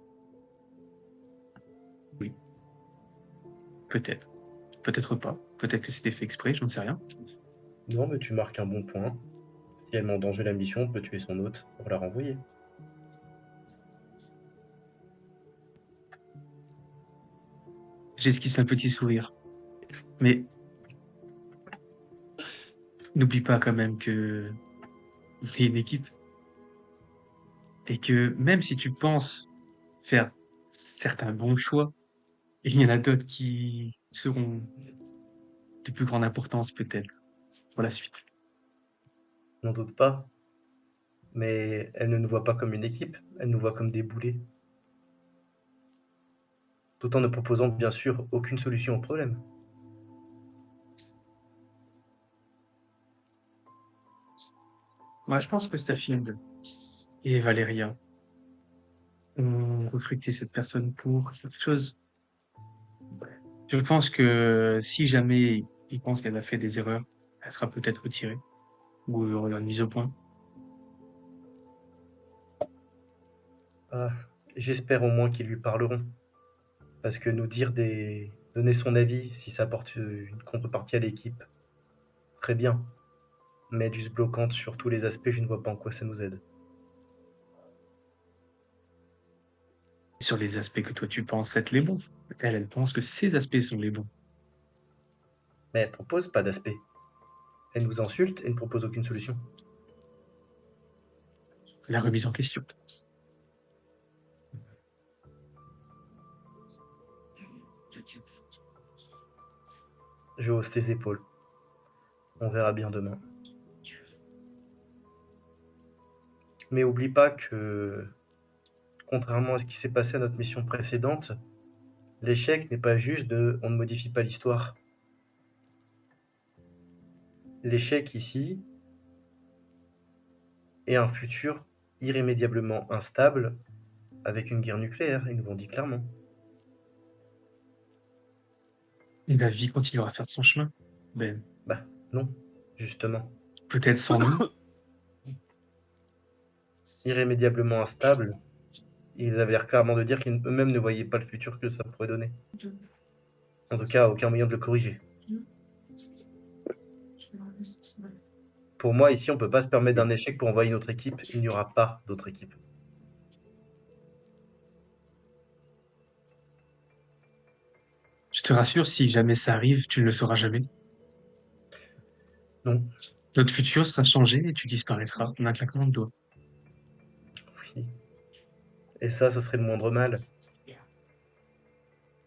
Oui, peut-être. Peut-être pas. Peut-être que c'était fait exprès, j'en sais rien. Non, mais tu marques un bon point. Si elle met en danger la mission, on peut tuer son hôte pour la renvoyer. J'esquisse un petit sourire. Mais n'oublie pas quand même que on est une équipe et que même si tu penses faire certains bons choix, il y en a d'autres qui seront de plus grande importance peut-être pour la suite. N'en doute pas. Mais elle ne nous voit pas comme une équipe, elle nous voit comme des boulets. Tout en ne proposant bien sûr aucune solution au problème. Moi, je pense que Stafield et Valeria ont recruté cette personne pour cette chose. Je pense que si jamais ils pensent qu'elle a fait des erreurs, elle sera peut-être retirée ou mise au point. Ah, j'espère au moins qu'ils lui parleront. Parce que donner son avis, si ça apporte une contrepartie à l'équipe, très bien. Mais être juste bloquante sur tous les aspects, je ne vois pas en quoi ça nous aide. sur les aspects que toi tu penses être les bons. Elle pense que ces aspects sont les bons. Mais elle propose pas d'aspect. Elle nous insulte et ne propose aucune solution. La remise en question. Je hausse tes épaules. On verra bien demain. Mais oublie pas que, contrairement à ce qui s'est passé à notre mission précédente, l'échec n'est pas juste de on ne modifie pas l'histoire. L'échec ici est un futur irrémédiablement instable avec une guerre nucléaire, ils nous l'ont dit clairement. Et la vie continuera à faire son chemin. Ben, Bah non, justement. peut-être sans nous. Irrémédiablement instable, ils avaient l'air clairement de dire qu'eux-mêmes ne voyaient pas le futur que ça pourrait donner. En tout cas, aucun moyen de le corriger. Pour moi, ici, on ne peut pas se permettre d'un échec pour envoyer notre équipe. Il n'y aura pas d'autre équipe. Je te rassure, si jamais ça arrive, tu ne le sauras jamais. Non. Notre futur sera changé et tu disparaîtras en un claquement de doigts. Oui. Et ça serait le moindre mal.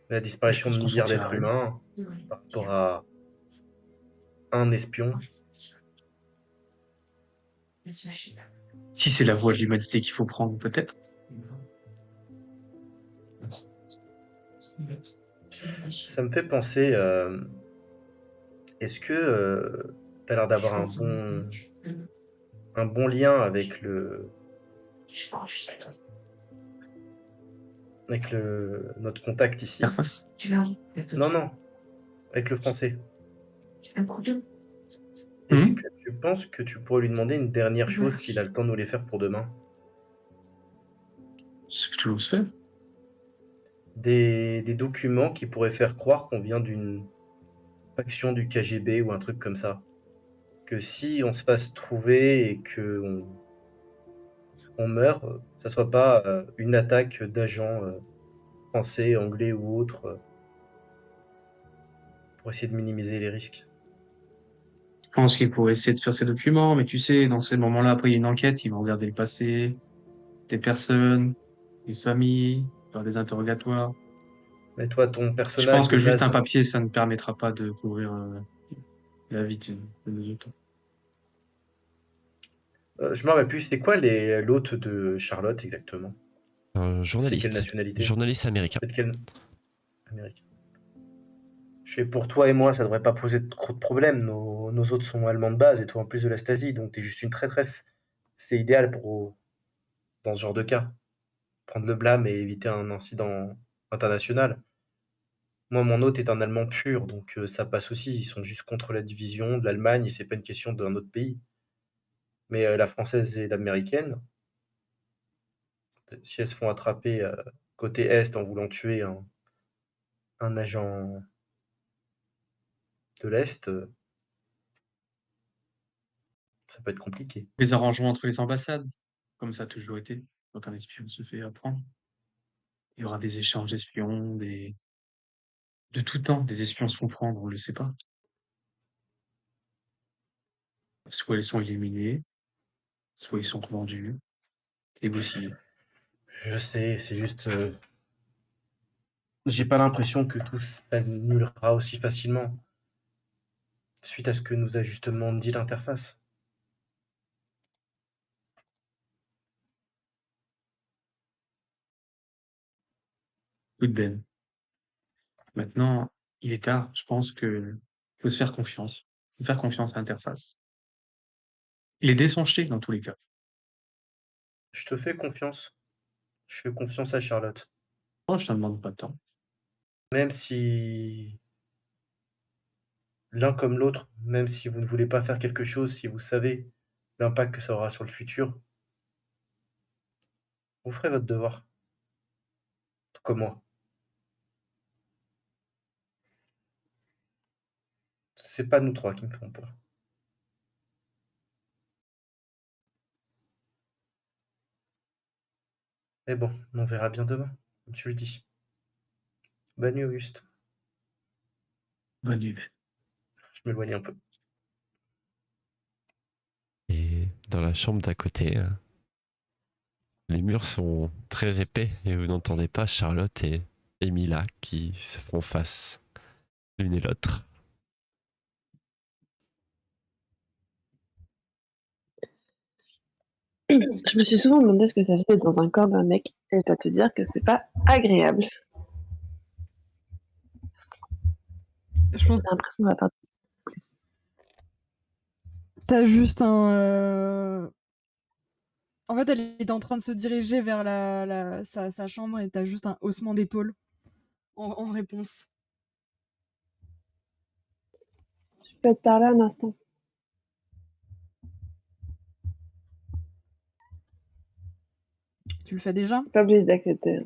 La disparition Je pense de qu'on milliards sortira d'êtres avec. humains par rapport à un espion. Si c'est la voie de l'humanité qu'il faut prendre, peut-être. Ça me fait penser, est-ce que tu as l'air d'avoir un bon lien avec notre contact ici? Interface. Non, avec le français. Mhm. Est-ce que tu penses que tu pourrais lui demander une dernière chose s'il a le temps de nous les faire pour demain? Ce que tu oses faire. Des documents qui pourraient faire croire qu'on vient d'une faction du KGB ou un truc comme ça. Que si on se fasse trouver et que on meurt, ça soit pas une attaque d'agents français, anglais ou autres pour essayer de minimiser les risques. Je pense qu'il pourrait essayer de faire ses documents, mais tu sais, dans ces moments-là, après, il y a une enquête, ils vont regarder le passé, des personnes, des familles, faire des interrogatoires. Mais toi, ton Je personnage pense de que juste base, un papier, ça ne permettra pas de couvrir la vie de nos autres. je me rappelle plus, c'est quoi l'hôte de Charlotte exactement? Un C'était quelle journaliste. nationalité? Journaliste américain. C'était quelle américaine? Je sais, pour toi et moi, ça devrait pas poser trop de problèmes. Nos autres sont allemands de base et toi en plus de la Stasi, donc t'es juste une traîtresse. C'est idéal dans ce genre de cas. Prendre le blâme et éviter un incident international. Moi, mon hôte est un Allemand pur, donc ça passe aussi. Ils sont juste contre la division de l'Allemagne et c'est pas une question d'un autre pays. Mais la française et l'américaine, si elles se font attraper côté Est en voulant tuer un agent de l'Est, ça peut être compliqué. Les arrangements entre les ambassades, comme ça a toujours été, quand un espion se fait apprendre. Il y aura des échanges d'espions, de tout temps, des espions se font prendre, on ne le sait pas. Soit ils sont éliminés, soit ils sont revendus, négociés. Je sais, c'est juste. J'ai pas l'impression que tout s'annulera aussi facilement suite à ce que nous a justement dit l'interface. Tout de Ben. Maintenant, il est tard, je pense que faut se faire confiance. Faut faire confiance à l'interface. Les dés sont jetés dans tous les cas. Je te fais confiance. Je fais confiance à Charlotte. Moi, je te demande pas de temps. Même si l'un comme l'autre, même si vous ne voulez pas faire quelque chose, si vous savez l'impact que ça aura sur le futur, vous ferez votre devoir. Tout comme moi. C'est pas nous trois qui me ferons peur. Mais bon, on verra bien demain. Tu le dis. Bonne nuit, Auguste. Bonne nuit, Ben. Je m'éloigne un peu. Et dans la chambre d'à côté, les murs sont très épais et vous n'entendez pas Charlotte et Emilia qui se font face l'une et l'autre. Je me suis souvent demandé ce que ça faisait dans un corps d'un mec, et je dois te dire que c'est pas agréable. Je pense J'ai l'impression d'avoir perdu. t'as juste un. En fait, elle est en train de se diriger vers sa chambre et t'as juste un haussement d'épaule en réponse. Je peux te parler un instant. Tu le fais déjà? Pas obligé d'accepter.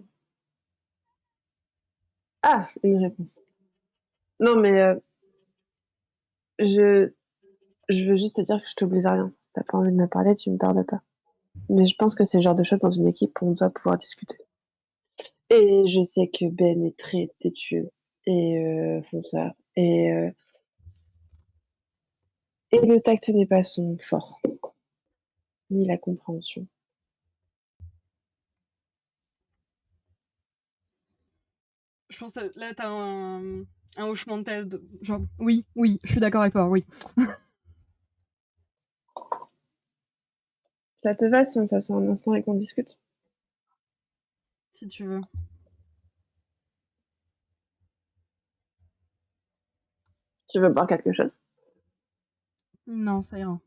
Ah, une réponse. Non, mais je veux juste te dire que je t'oblige à rien. Si t'as pas envie de me parler, tu me parles pas. Mais je pense que c'est le genre de choses dans une équipe où on doit pouvoir discuter. Et je sais que Ben est très têtu et fonceur. Et le tact n'est pas son fort, ni la compréhension. Je pense que là, t'as un hochement de tête. Genre, oui, je suis d'accord avec toi, oui. Ça te va si on s'assoit un instant et qu'on discute? Si tu veux. Tu veux boire quelque chose? Non, ça ira.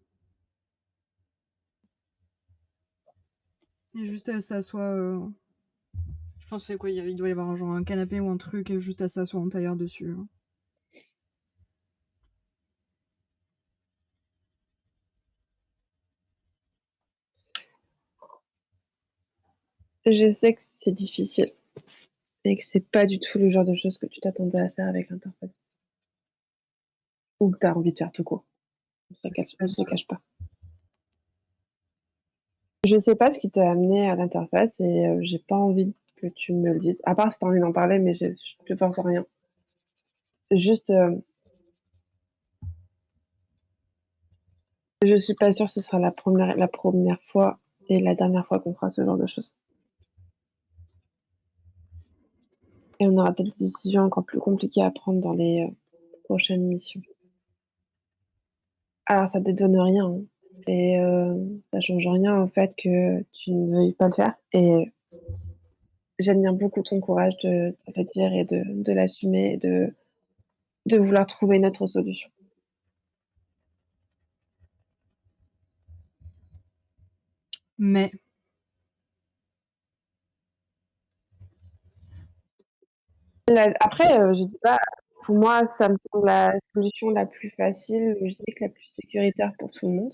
Et juste, elle s'assoit. Je pense que c'est quoi? Il doit y avoir genre un canapé ou un truc, et juste elle s'assoit en tailleur dessus. Je sais que c'est difficile et que c'est pas du tout le genre de choses que tu t'attendais à faire avec l'interface. Ou que t'as envie de faire tout court. On se le cache pas. Je sais pas ce qui t'a amené à l'interface et j'ai pas envie que tu me le dises. À part si t'as envie d'en parler, mais je te force à rien. Juste, je suis pas sûre que ce sera la première fois et la dernière fois qu'on fera ce genre de choses. Et on aura peut-être des décisions encore plus compliquées à prendre dans les prochaines missions. Alors ça dédonne rien, hein, et ça change rien au fait que tu ne veuilles pas le faire et j'admire beaucoup ton courage de le dire et de l'assumer et de vouloir trouver une autre solution. Mais Après, je dis pas, pour moi, ça me semble la solution la plus facile, logique, la plus sécuritaire pour tout le monde.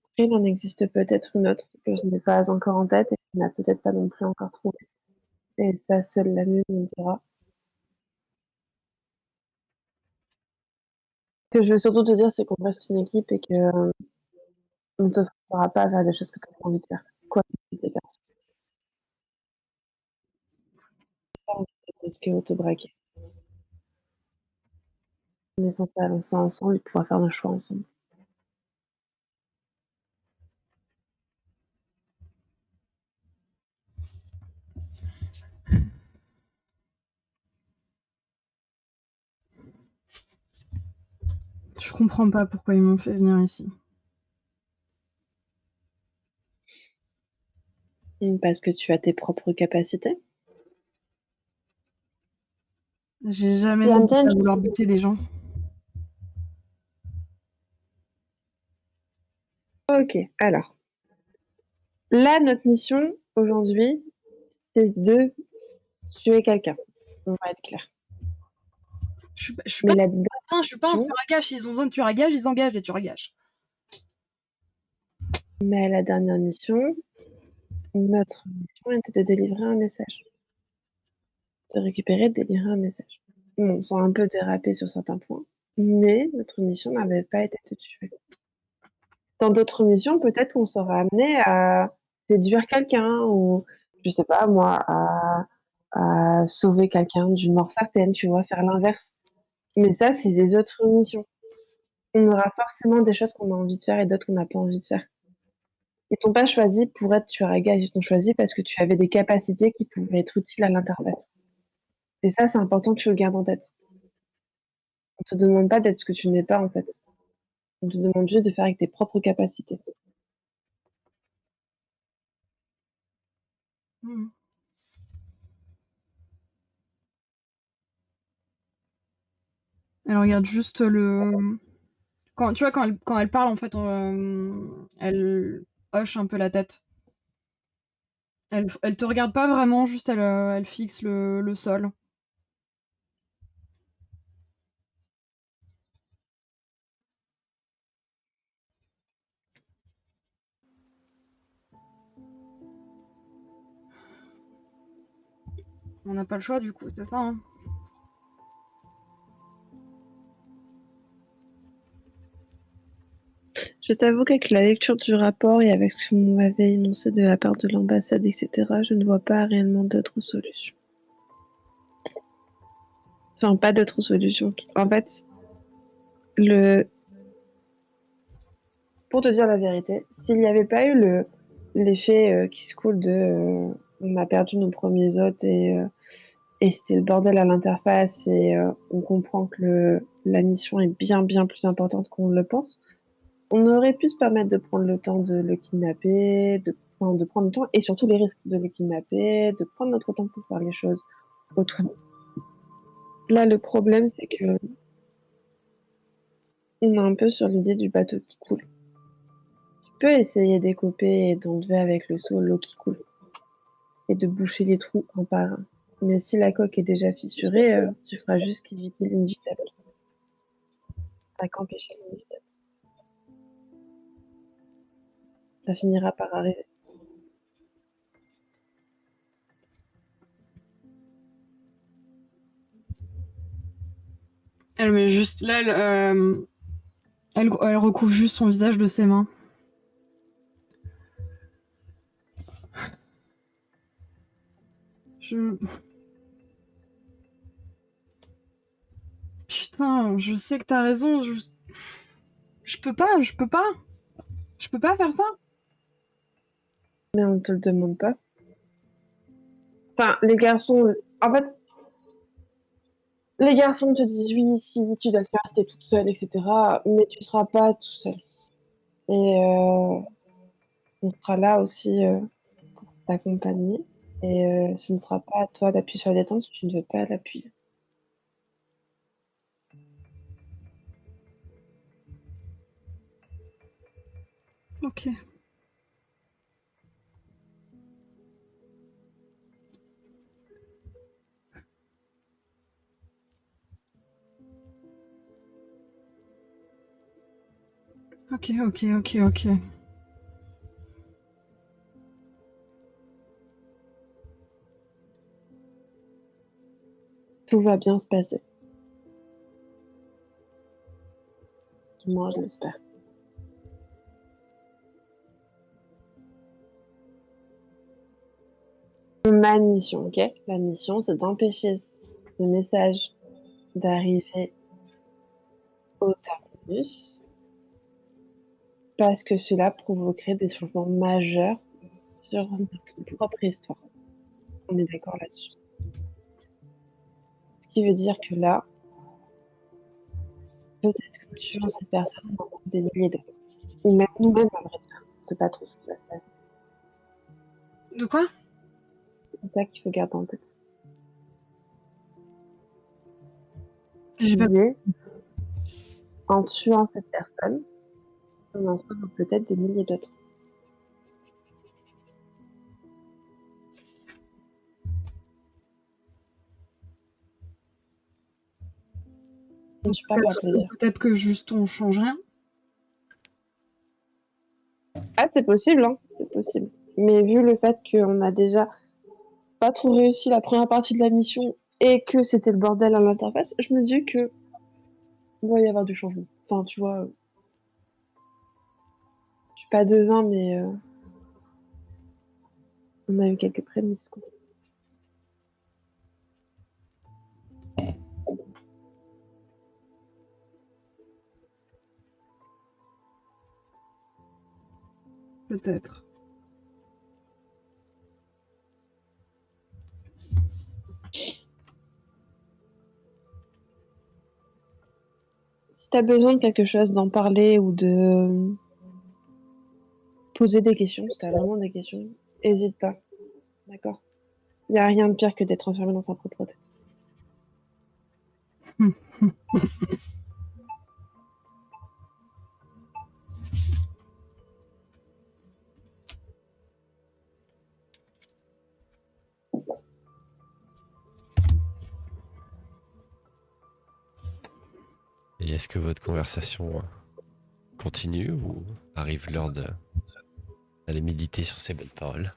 Après, il en existe peut-être une autre que je n'ai pas encore en tête et que tu n'as peut-être pas non plus encore trouvée. Et ça, seule la mieux me dira. Ce que je veux surtout te dire, c'est qu'on reste une équipe et que on ne te forcera pas à faire des choses que tu as pas envie de faire. Quoi que tu aies pas envie de te risquer ou te braquer. On est censé avancer ensemble et pouvoir faire nos choix ensemble. je comprends pas pourquoi ils m'ont fait venir ici. Parce que tu as tes propres capacités. J'ai jamais Tu aimes dit bien à vouloir buter des gens. Ok, alors. Là, notre mission aujourd'hui, c'est de tuer quelqu'un. On va être clair. Je suis Mais pas la je suis pas un mission, tueur à gages. S'ils ont besoin de tueur à gages, ils engagent les tueurs à gages. mais la dernière mission, notre mission était de délivrer un message. De récupérer, de délivrer un message. Bon, ça a un peu dérapé sur certains points, mais notre mission n'avait pas été de tuer. Dans d'autres missions, peut-être qu'on sera amené à séduire quelqu'un ou je sais pas moi, à sauver quelqu'un d'une mort certaine, tu vois, faire l'inverse. Mais ça, c'est des autres missions. On aura forcément des choses qu'on a envie de faire et d'autres qu'on n'a pas envie de faire. Ils t'ont pas choisi pour être tueur à gages, ils t'ont choisi parce que tu avais des capacités qui pouvaient être utiles à l'interface. Et ça, c'est important que tu le gardes en tête. On te demande pas d'être ce que tu n'es pas, en fait. On te demande juste de faire avec tes propres capacités. Hmm. Elle regarde juste quand, tu vois, quand elle parle, en fait, elle hoche un peu la tête. Elle te regarde pas vraiment, juste elle fixe le sol. On n'a pas le choix, du coup, c'est ça, hein. Je t'avoue qu'avec la lecture du rapport et avec ce que vous m'avez énoncé de la part de l'ambassade, etc., je ne vois pas réellement d'autres solutions. Enfin, pas d'autres solutions. En fait, pour te dire la vérité, s'il n'y avait pas eu l'effet qui se coule de on a perdu nos premiers hôtes et c'était le bordel à l'interface et on comprend que la mission est bien bien plus importante qu'on le pense, on aurait pu se permettre de prendre le temps de le kidnapper, de prendre le temps et surtout les risques de le kidnapper, de prendre notre temps pour faire les choses autrement. Là, le problème, c'est que on est un peu sur l'idée du bateau qui coule. Tu peux essayer d'écoper et d'enlever avec le seau l'eau qui coule et de boucher les trous un par un. Mais si la coque est déjà fissurée, tu feras juste qu'éviter l'inévitable. Pas qu'empêcher l'inévitable. Ça finira par arriver. Elle met juste là, elle recouvre juste son visage de ses mains. Putain, je sais que t'as raison. Je peux pas faire ça. Mais on te le demande pas. Enfin, les garçons, en fait, les garçons te disent oui, si tu dois le faire, t'es toute seule, etc. Mais tu seras pas tout seul. Et on sera là aussi pour t'accompagner. Et ce ne sera pas à toi d'appuyer sur la détente si tu ne veux pas l'appuyer. Ok. Ok. Tout va bien se passer. Moi, je l'espère. On a une mission, ok? La mission, c'est d'empêcher ce message d'arriver au terminus parce que cela provoquerait des changements majeurs sur notre propre histoire. On est d'accord là-dessus. Ce qui veut dire que là, peut-être que tuant cette personne, on en trouve des milliers d'autres. Ou même nous-mêmes, à vrai dire. On sait pas trop ce qui va se passer. De quoi? C'est ça qu'il faut garder en tête. Je J'ai pas. disais, en tuant cette personne, on en sauve peut-être des milliers d'autres. Je ne suis pas par plaisir. Peut-être que juste on change rien. Ah, c'est possible, hein, c'est possible. Mais vu le fait qu'on a déjà pas trop réussi la première partie de la mission et que c'était le bordel à l'interface, je me dis que il va y avoir du changement. Enfin, tu vois, je suis pas devin, mais On a eu quelques prémices, quoi. Peut-être. Si t'as besoin de quelque chose, d'en parler ou de poser des questions, si t'as vraiment des questions, hésite pas. D'accord? Il n'y a rien de pire que d'être enfermé dans sa propre tête. Et est-ce que votre conversation continue ou arrive l'heure d'aller méditer sur ces belles paroles?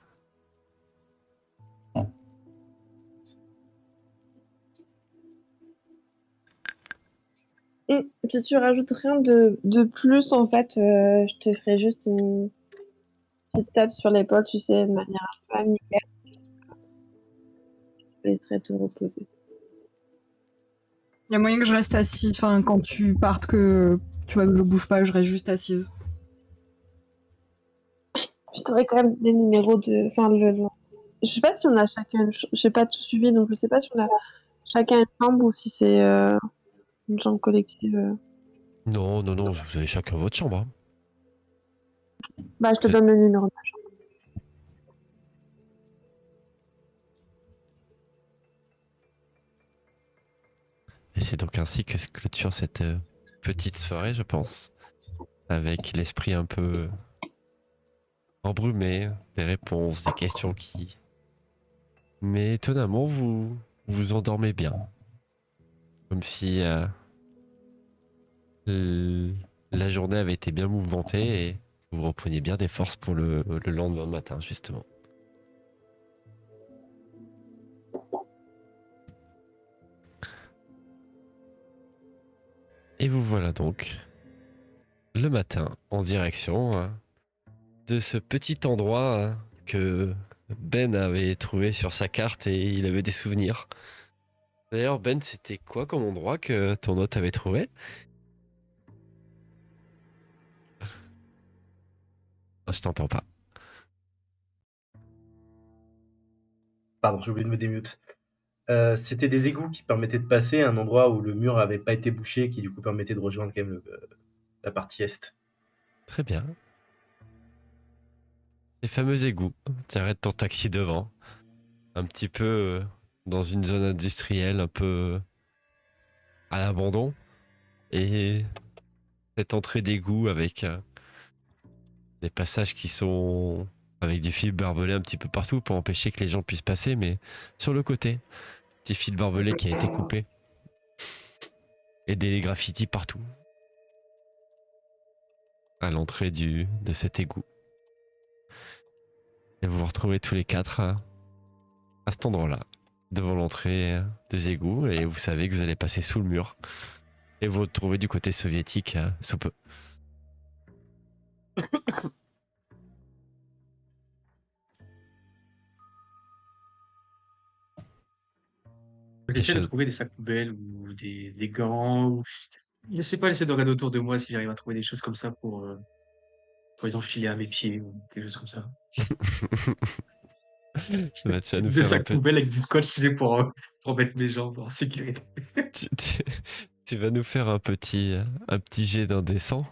Si tu rajoutes rien de plus, en fait, je te ferai juste une petite tape sur l'épaule, tu sais, de manière un peu amicale. Je te laisserai te reposer. Il y a moyen que je reste assise, enfin, quand tu partes, que tu vois que je bouge pas, je reste juste assise. Je t'aurai quand même des numéros de... Enfin, je sais pas si on a chacun... J'ai pas tout suivi, donc je sais pas si on a chacun une chambre ou si c'est une chambre collective. Non, vous avez chacun votre chambre. Hein. Bah, je te C'est- donne le numéro de ma chambre. Et c'est donc ainsi que se clôture cette petite soirée, je pense, avec l'esprit un peu embrumé, des réponses, des questions qui... Mais étonnamment, vous vous endormez bien. Comme si la journée avait été bien mouvementée et vous repreniez bien des forces pour le lendemain matin, justement. Et vous voilà donc le matin en direction de ce petit endroit que Ben avait trouvé sur sa carte et il avait des souvenirs. D'ailleurs, Ben, c'était quoi comme endroit que ton hôte avait trouvé? Ah, je t'entends pas. Pardon, j'ai oublié de me démute. C'était des égouts qui permettaient de passer à un endroit où le mur avait pas été bouché, qui du coup permettait de rejoindre quand même la partie est. Très bien. Les fameux égouts. Tu arrêtes ton taxi devant. Un petit peu dans une zone industrielle, un peu à l'abandon. Et cette entrée d'égout avec des passages qui sont avec du fil barbelé un petit peu partout pour empêcher que les gens puissent passer, mais sur le côté, petit fil barbelé qui a été coupé. Et des graffitis partout. À l'entrée de cet égout. Et vous vous retrouvez tous les quatre à cet endroit-là, devant l'entrée des égouts, et vous savez que vous allez passer sous le mur. Et vous vous retrouvez du côté soviétique sous peu. Quelque J'essaie de chose. trouver des sacs poubelles ou des gants. Ou... Je sais pas, j'essaie de regarder autour de moi si j'arrive à trouver des choses comme ça pour les enfiler à mes pieds ou quelque chose comme ça. Bah, tu vas nous Des faire un sacs peu. poubelles avec du scotch, tu sais, pour mettre mes jambes en sécurité. Tu, tu- tu vas nous faire un petit jet d'indécent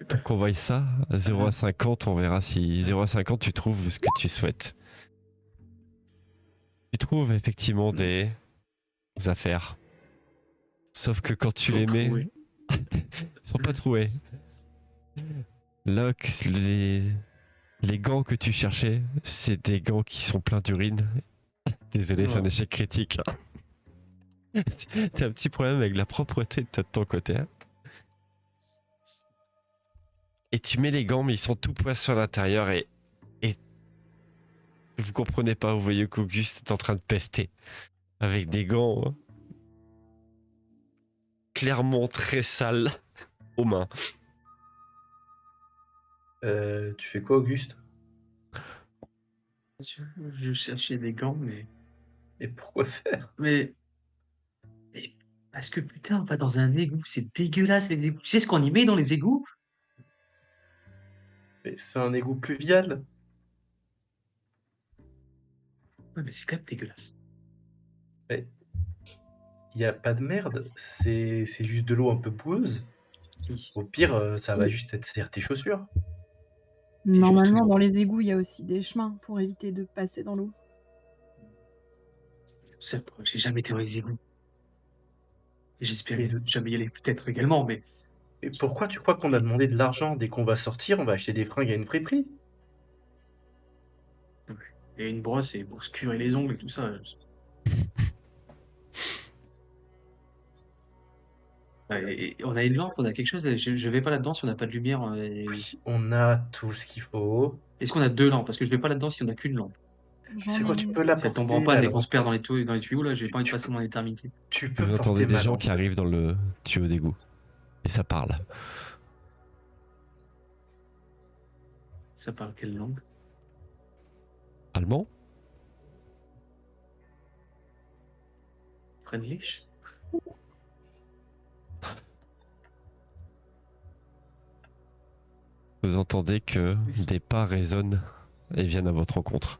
pour qu'on voie ça. À 0 à 50, on verra si 0 à 50 tu trouves ce que tu souhaites. Tu trouves effectivement des affaires. Sauf que quand tu Ils sont les mets, troués. ils sont pas troués. Là, les gants que tu cherchais, c'est des gants qui sont pleins d'urine. Désolé, c'est un Oh. échec critique. T'as un petit problème avec la propreté de ton côté. Hein. Et tu mets les gants, mais ils sont tout poissons à l'intérieur et vous comprenez pas, vous voyez qu'Auguste est en train de pester avec des gants clairement très sales aux mains. Tu fais quoi, Auguste? Je cherchais des gants, mais... Et pourquoi faire? Mais... mais- Parce que putain, on va dans un égout, c'est dégueulasse les égouts. Tu sais ce qu'on y met dans les égouts? Mais c'est un égout pluvial. Ouais, mais c'est quand même dégueulasse. Mais il y a pas de merde, c'est juste de l'eau un peu boueuse. Oui. Au pire, ça va juste être serrer tes chaussures. Normalement, dans les égouts, il y a aussi des chemins pour éviter de passer dans l'eau. C'est pas- J'ai jamais été dans les égouts. Et Et j'espérais de jamais y aller peut-être également, mais... et pourquoi tu crois qu'on a demandé de l'argent? Dès qu'on va sortir, on va acheter des fringues à une friperie. Et une brosse et pour se curer les ongles et tout ça. Ouais, et on a une lampe, on a quelque chose. Je vais pas là-dedans si on n'a pas de lumière. Oui, on a tout ce qu'il faut. Est-ce qu'on a deux lampes? Parce que je vais pas là-dedans si on a qu'une lampe. J'en C'est ai quoi, tu une. peux Si elle tombe en l'apporter, panne la et qu'on se lampe. perd dans les tuyaux, là, j'ai pas envie de Tu passer peux mon éternité. tu peux Vous porter entendez des ma gens lampe. qui arrivent dans le tuyau d'égout. Et ça parle. Ça parle quelle langue? Allemand? French? Vous entendez que Ils des pas résonnent et viennent à votre rencontre.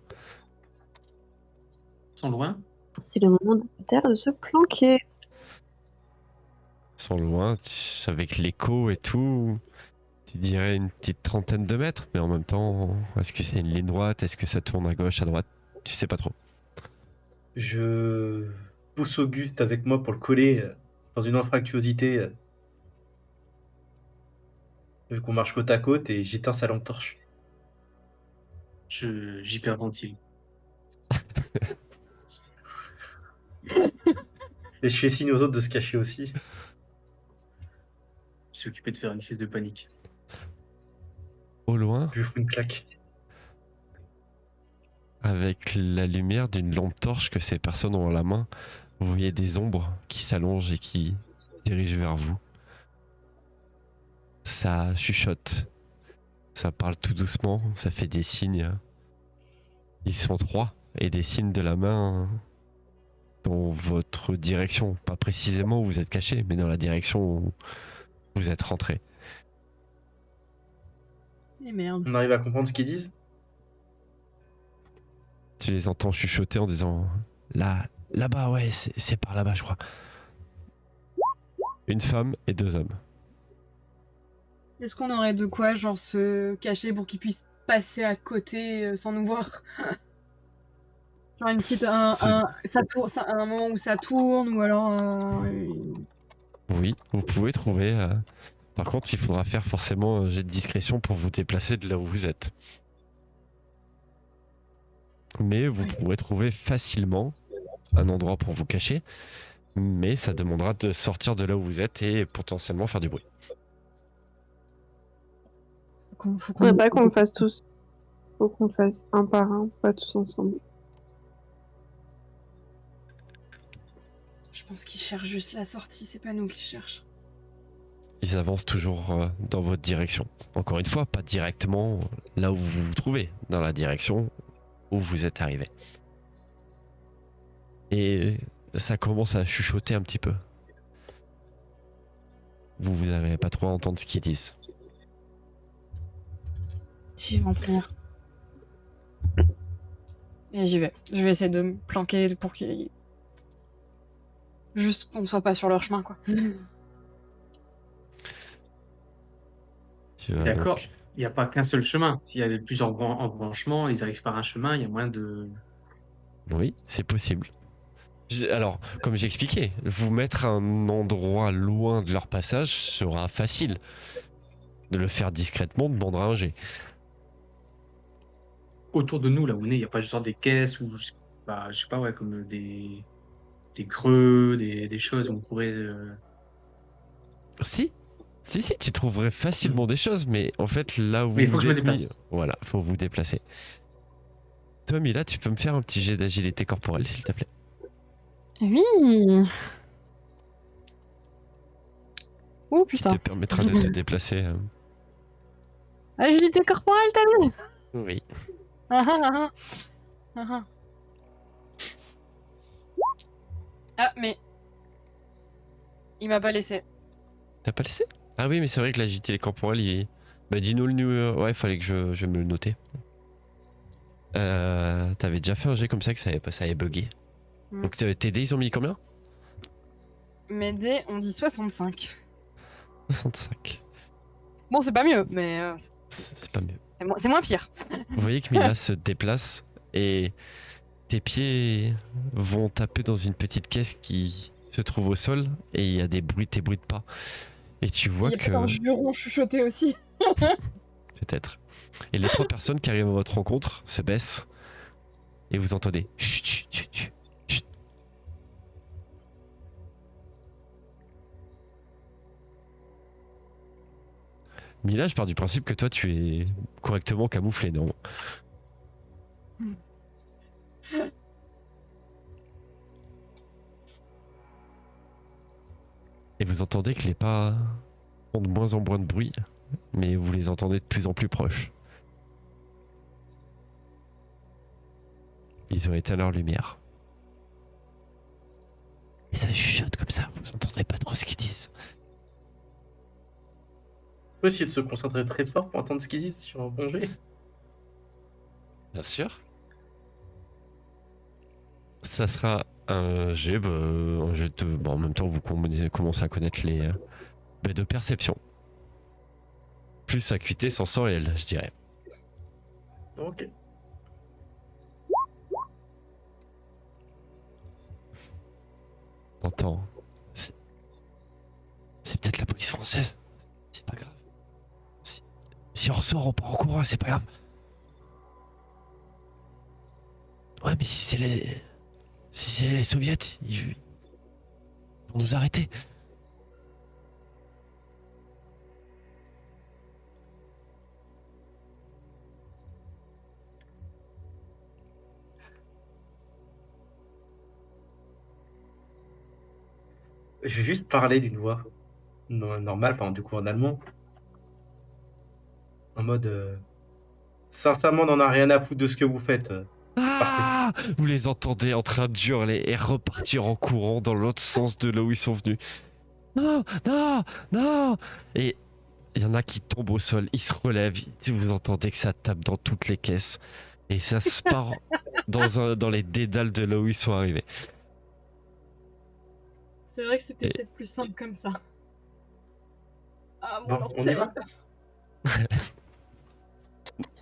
sont loin? C'est le moment de terre de se planquer. Ils sont loin, avec l'écho et tout. Tu dirais une petite trentaine de mètres, mais en même temps, est-ce que c'est une ligne droite? Est-ce que ça tourne à gauche, à droite? Tu sais pas trop. Je pousse Auguste avec moi pour le coller dans une anfractuosité, vu qu'on marche côte à côte, et j'éteins sa lampe torche. J'hyperventile. Et je fais signe aux autres de se cacher aussi. Je suis occupé de faire une crise de panique. Au loin, Je lui fous une claque. avec la lumière d'une lampe torche que ces personnes ont à la main, vous voyez des ombres qui s'allongent et qui se dirigent vers vous. Ça chuchote. Ça parle tout doucement, ça fait des signes. Ils sont trois et des signes de la main dans votre direction. Pas précisément où vous êtes caché, mais dans la direction où vous êtes rentré. Eh merde. On arrive à comprendre ce qu'ils disent? Tu les entends chuchoter en disant là-bas, ouais, c'est par là-bas, je crois. Une femme et deux hommes. Est-ce qu'on aurait de quoi, genre, se cacher pour qu'ils puissent passer à côté sans nous voir? Genre une petite... un moment où ça tourne, ou alors... Oui, vous pouvez trouver. Par contre, il faudra faire forcément un jet de discrétion pour vous déplacer de là où vous êtes. Mais vous pourrez trouver facilement un endroit pour vous cacher. Mais ça demandera de sortir de là où vous êtes et potentiellement faire du bruit. Faudrait pas qu'on le fasse tous. Faut qu'on le fasse un par un, pas tous ensemble. Je pense qu'ils cherchent juste la sortie, c'est pas nous qui cherchent. Ils avancent toujours dans votre direction. Encore une fois, pas directement là où vous vous trouvez, dans la direction où vous êtes arrivé. Et ça commence à chuchoter un petit peu. Vous n'avez pas trop à entendre ce qu'ils disent. J'y vais en première. Et j'y vais. Je vais essayer de me planquer pour qu'ils... Juste qu'on ne soit pas sur leur chemin, quoi. Tu vas D'accord. donc- Il n'y a pas qu'un seul chemin. S'il y a plusieurs embranchements, ils arrivent par un chemin, il y a moyen de... Oui, c'est possible. Alors, comme j'expliquais, vous mettre à un endroit loin de leur passage sera facile. De le faire discrètement demandera un jet. Autour de nous, là où on est, il n'y a pas genre des caisses ou, je sais pas, ouais, comme des creux, des choses où on pourrait... Si, tu trouverais facilement des choses, mais en fait, là où Mais il faut vous que je me êtes mis, déplace. voilà, faut vous déplacer. Tommy, là, tu peux me faire un petit jet d'agilité corporelle, s'il te plaît. Oui. Oh Qui putain. te permettra de te déplacer. Agilité corporelle, t'as vu? Oui. Ah, ah, ah. Ah, mais... Il m'a pas laissé. T'as pas laissé? Ah oui, mais c'est vrai que l'agilité corporelle, il... Bah dis-nous le numéro... Ouais, fallait que je me le noter. T'avais déjà fait un jet comme ça que ça avait bugué. Donc tes dés, ils ont mis combien? Mes dés, on dit 65. 65. Bon, c'est pas mieux, mais C'est pas mieux. c'est moins pire. Vous voyez que Mila se déplace et tes pieds vont taper dans une petite caisse qui se trouve au sol et il y a des bruits de pas. Et tu vois Il y a que... peut-être un juron chuchoté aussi. Peut-être. Et les 3 personnes qui arrivent à votre rencontre se baissent et vous entendez chut, chut, chut, chut, chut. Mila, je pars du principe que toi tu es correctement camouflé, non? Et vous entendez que les pas font de moins en moins de bruit, mais vous les entendez de plus en plus proches. Ils ont éteint leur lumière. Et ça chuchote comme ça, vous entendrez pas trop ce qu'ils disent. On peut essayer de se concentrer très fort pour entendre ce qu'ils disent sur un bon jet. Bien sûr. Ça sera un jet, de... Bon, en même temps, vous commencez à connaître les... de perception. Plus acuité sensorielle, je dirais. Ok. T'entends. C'est peut-être la police française. C'est pas grave. Si on ressort, on part en courant, c'est pas grave. Ouais, mais si c'est les soviets, ils vont nous arrêter. Je vais juste parler d'une voix normale, enfin du coup en allemand. En mode sincèrement, on n'en a rien à foutre de ce que vous faites. Ah, vous les entendez en train de hurler et repartir en courant dans l'autre sens de là où ils sont venus. Non, non, non. Et il y en a qui tombent au sol, ils se relèvent, vous entendez que ça tape dans toutes les caisses. Et ça se part dans les dédales de là où ils sont arrivés. C'est vrai que c'était Et- peut-être plus simple comme ça. Ah, Bon, mon on y va. orteil.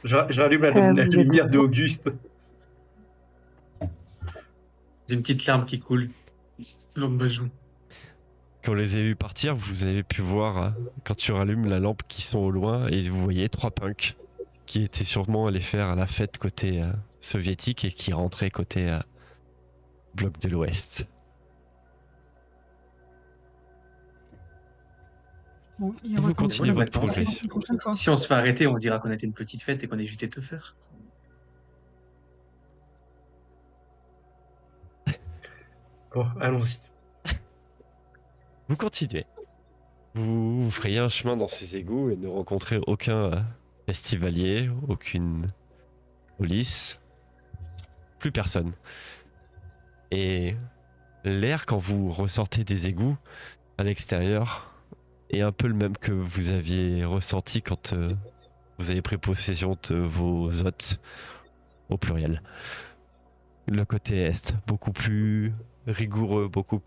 J'allume la vous êtes lumière de bon. Auguste. J'ai une petite larme qui coule. Le long de ma joue. Quand on les a vus partir, vous avez pu voir, quand tu rallumes la lampe, qui sont au loin, et vous voyez 3 punks qui étaient sûrement allés faire la fête côté soviétique et qui rentraient côté bloc de l'Ouest. Bon, il y Et aura vous tant de continuez choses à votre faire progression. la prochaine fois. Si on se fait arrêter, on dira qu'on était une petite fête et qu'on a juste été faire. Bon, allons-y. Vous continuez. Vous frayez un chemin dans ces égouts et ne rencontrez aucun festivalier, aucune police, plus personne. Et l'air, quand vous ressortez des égouts à l'extérieur, est un peu le même que vous aviez ressenti quand vous avez pris possession de vos hôtes au pluriel. Le côté est, beaucoup plus rigoureux, beaucoup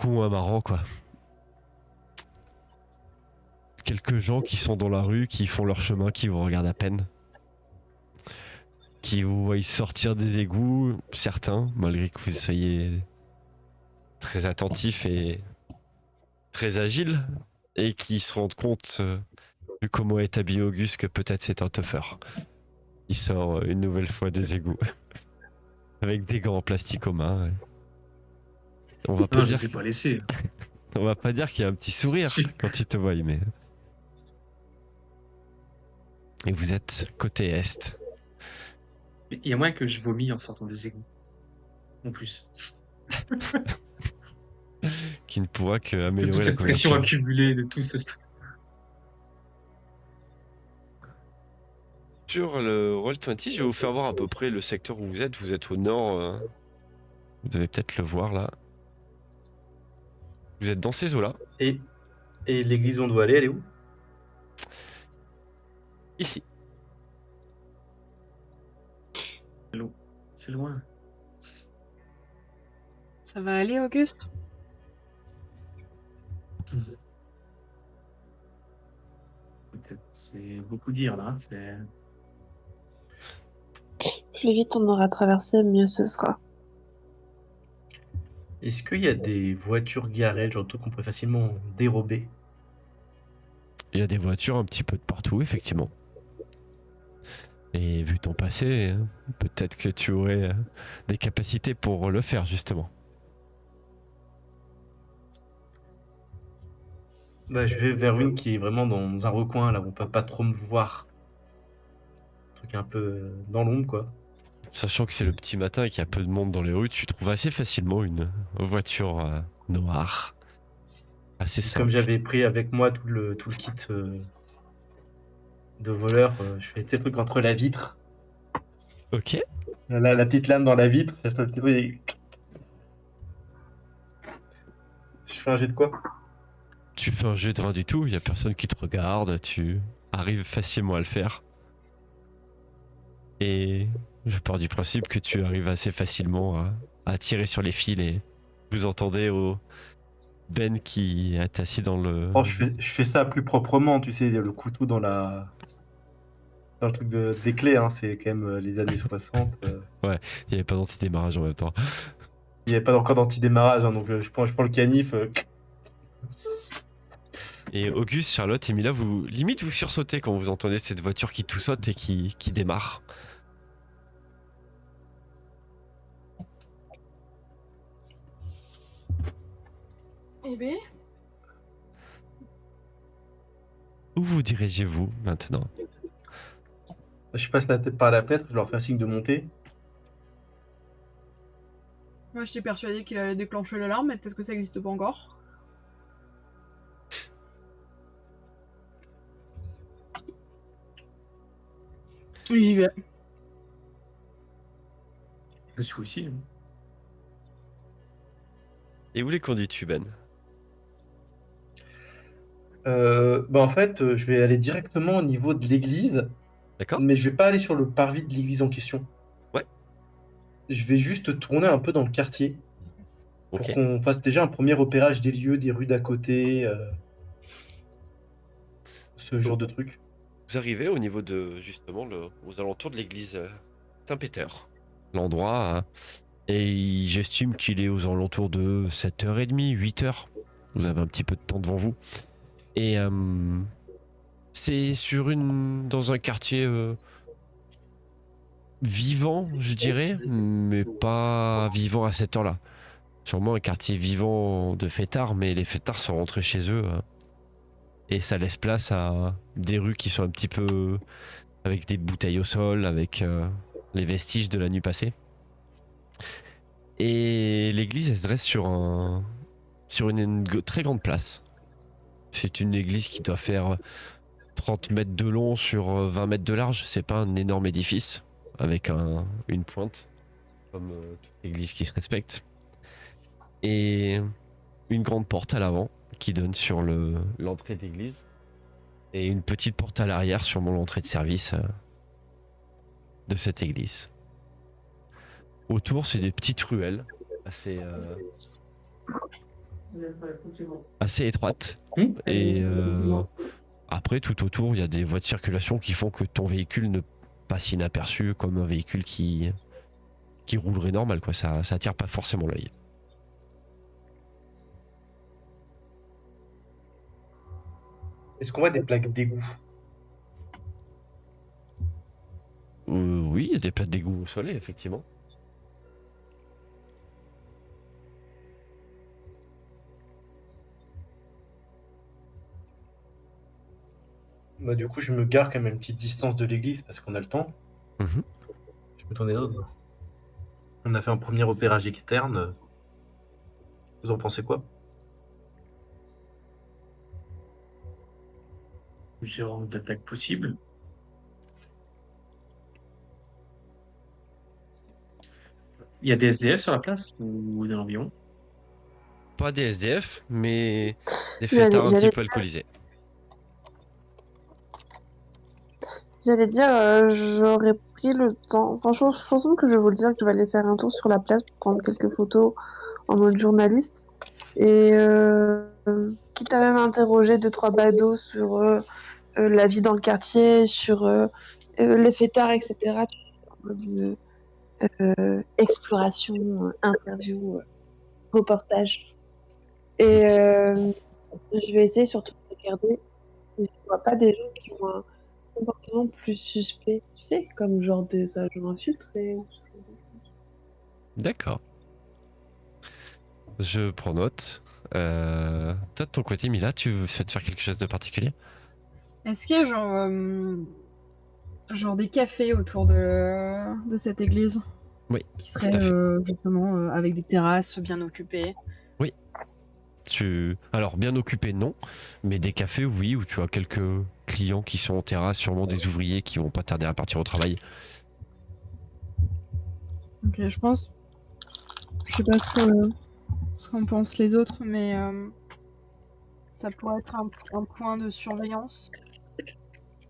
moins marrant, quoi. Quelques gens qui sont dans la rue, qui font leur chemin, qui vous regardent à peine. Qui vous voient sortir des égouts, certains, malgré que vous soyez très attentifs et très agiles, et qui se rendent compte, vu comment est habillé Auguste, que peut-être c'est un tougher. Il sort une nouvelle fois des égouts. Avec des gants en plastique aux mains. On va pas Non, je dire ne sais pas laisser. On va pas dire qu'il y a un petit sourire Si. quand il te voit, mais... Et vous êtes côté est. Il y a moyen que je vomis en sortant des égouts. En plus. Qui ne pourra que De améliorer toute la cette pression couverture. accumulée, de tout ce stress. Sur le Roll20, je vais vous faire voir à peu près le secteur où vous êtes. Vous êtes au nord. Vous devez peut-être le voir là. Vous êtes dans ces eaux-là, Et, et l'église où on doit aller, elle est où? ici. C'est loin. Ça va aller, Auguste? C'est beaucoup dire là. Plus vite on aura traversé, mieux ce sera. Est-ce qu'il y a des voitures garées, genre tout qu'on pourrait facilement dérober? Il y a des voitures un petit peu de partout, effectivement. Et vu ton passé, peut-être que tu aurais des capacités pour le faire, justement. Bah, je vais vers une qui est vraiment dans un recoin, là où on peut pas trop me voir. Un truc un peu dans l'ombre, quoi. Sachant que c'est le petit matin et qu'il y a peu de monde dans les rues, tu trouves assez facilement une voiture noire. Assez Comme simple. j'avais pris avec moi tout le kit de voleur, je fais des trucs entre la vitre. Ok. La petite lame dans la vitre, je fais un petit truc et- Je fais un jet de quoi? Tu fais un jet de rien du tout, il y a personne qui te regarde, tu arrives facilement à le faire. Et je pars du principe que tu arrives assez facilement à tirer sur les fils et vous entendez Ben qui est assis dans le... Oh, je fais ça plus proprement, tu sais, le couteau dans le truc des clés, hein, c'est quand même les années 60. Il n'y avait pas d'anti-démarrage en même temps. Il n'y avait pas encore d'anti-démarrage, hein, donc je prends le canif. Et Auguste, Charlotte et Mila, vous limite vous sursautez quand vous entendez cette voiture qui tout saute et qui démarre. Eh ben, Où vous dirigez-vous maintenant? Je passe la tête par la fenêtre, je leur fais un signe de monter. moi j'étais persuadée qu'il allait déclencher l'alarme, mais peut-être que ça n'existe pas encore. Et j'y vais. Je suis aussi. Hein. Et où les conduis-tu, Ben? En fait, je vais aller directement au niveau de l'église, D'accord? mais je vais pas aller sur le parvis de l'église en question. Ouais. Je vais juste tourner un peu dans le quartier pour Ok. qu'on fasse déjà un premier repérage des lieux, des rues d'à côté, ce genre de trucs. Vous arrivez au niveau de, justement, aux alentours de l'église Saint-Péter. L'endroit, et j'estime qu'il est aux alentours de 7h30, 8h. Vous avez un petit peu de temps devant vous. Et c'est dans un quartier vivant, je dirais, mais pas vivant à cette heure-là. Sûrement un quartier vivant de fêtards, mais les fêtards sont rentrés chez eux. Et ça laisse place à des rues qui sont un petit peu avec des bouteilles au sol, avec les vestiges de la nuit passée. Et l'église, elle se dresse sur une très grande place. C'est une église qui doit faire 30 mètres de long sur 20 mètres de large. C'est pas un énorme édifice avec une pointe, comme toute église qui se respecte. Et une grande porte à l'avant qui donne sur l'entrée d'église. Et une petite porte à l'arrière sur l'entrée de service de cette église. Autour, c'est des petites ruelles assez étroites. Et après, tout autour, il y a des voies de circulation qui font que ton véhicule ne passe inaperçu comme un véhicule qui roulerait normal, quoi. Ça attire pas forcément l'œil. Est-ce qu'on voit des plaques d'égout? Oui, il y a des plaques d'égout au soleil, effectivement. Bah, du coup, je me gare quand même à une petite distance de l'église parce qu'on a le temps. Mhm. Je peux tourner l'autre. On a fait un premier repérage externe. Vous en pensez quoi? Plusieurs d'attaques possibles. Il y a des SDF sur la place ou dans l'environ? Pas des SDF, mais des J'allais fêtards un petit j'allais peu alcoolisés. j'allais dire, j'aurais pris le temps. Franchement, je pense que je vais vous le dire que je vais aller faire un tour sur la place pour prendre quelques photos en mode journaliste. Et quitte à même interroger 2-3 badauds sur la vie dans le quartier, sur les fêtards, etc. En mode exploration, interview, reportage. Et je vais essayer surtout de regarder si je vois pas des gens qui ont un comportement plus suspect, tu sais, comme genre des agents infiltrés. Ou ce genre de choses. D'accord. Je prends note. Toi, de ton côté, Mila, tu souhaites faire quelque chose de particulier? Est-ce qu'il y a genre des cafés autour de cette église Oui, qui tout seraient à fait. justement avec des terrasses bien occupées? Oui. Alors, bien occupé, non. Mais des cafés, oui, où tu as quelques clients qui sont en terrasse, sûrement des ouvriers qui vont pas tarder à partir au travail. Ok, je pense. Je sais pas ce qu'en pensent les autres, mais ça pourrait être un point de surveillance.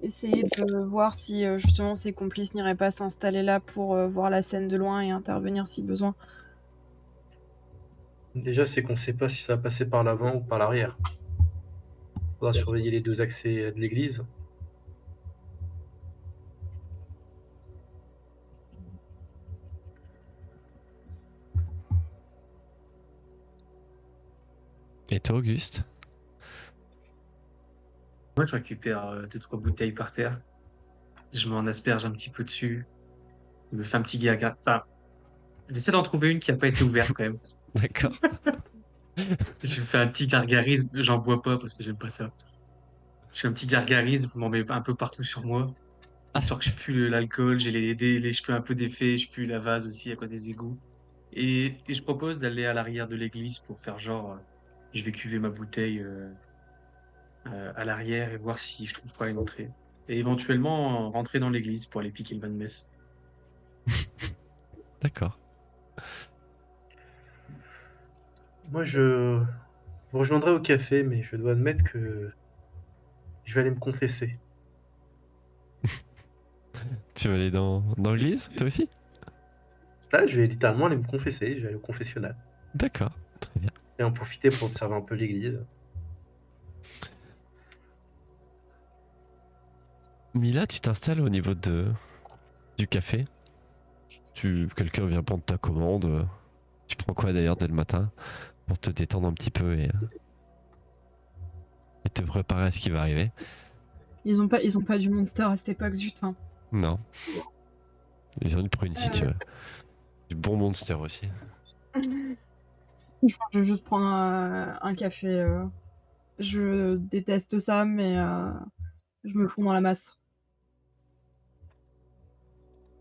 Essayer de voir si justement ses complices n'iraient pas s'installer là pour voir la scène de loin et intervenir si besoin. Déjà, c'est qu'on ne sait pas si ça va passer par l'avant ou par l'arrière. Il faudra surveiller les deux accès de l'église. Et toi, Auguste? Moi, je récupère 2-3 bouteilles par terre. Je m'en asperge un petit peu dessus. Je me fais un petit gaga. Enfin, j'essaie d'en trouver une qui n'a pas été ouverte quand même. D'accord. Je fais un petit gargarisme. J'en bois pas parce que j'aime pas ça. Je fais un petit gargarisme, je m'en mets un peu partout sur moi. Histoire que je pue l'alcool, j'ai les cheveux un peu défaits, je pue la vase aussi à côté des égouts. Et je propose d'aller à l'arrière de l'église pour faire genre, je vais cuver ma bouteille à l'arrière et voir si je trouve pas une entrée. Et éventuellement rentrer dans l'église pour aller piquer le vin de messe. D'accord. Moi, je vous rejoindrai au café, mais je dois admettre que je vais aller me confesser. Tu veux aller dans l'église, toi aussi? Là, je vais littéralement aller me confesser, je vais aller au confessionnal. D'accord. Très bien. Et en profiter pour observer un peu l'église. Mila, tu t'installes au niveau du café. Quelqu'un vient prendre ta commande. Tu prends quoi d'ailleurs dès le matin pour te détendre un petit peu et te préparer à ce qui va arriver? Ils ont pas du Monster à cette époque, zut. Hein. Non. Ils ont une prune si tu veux. Du bon Monster aussi. Je vais juste prendre un café. Je déteste ça, mais je me fonds dans la masse.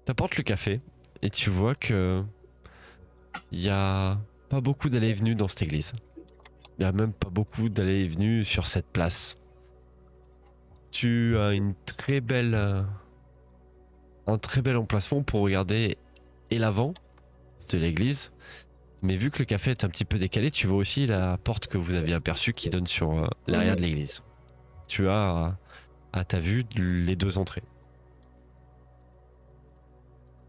T'apportes le café et tu vois que il y a pas beaucoup d'allées et venues dans cette église. Il y a même pas beaucoup d'allées et venues sur cette place. Tu as un très bel emplacement pour regarder et l'avant de l'église. Mais vu que le café est un petit peu décalé, tu vois aussi la porte que vous avez aperçue qui donne sur l'arrière de l'église. Tu as à ta vue les deux entrées.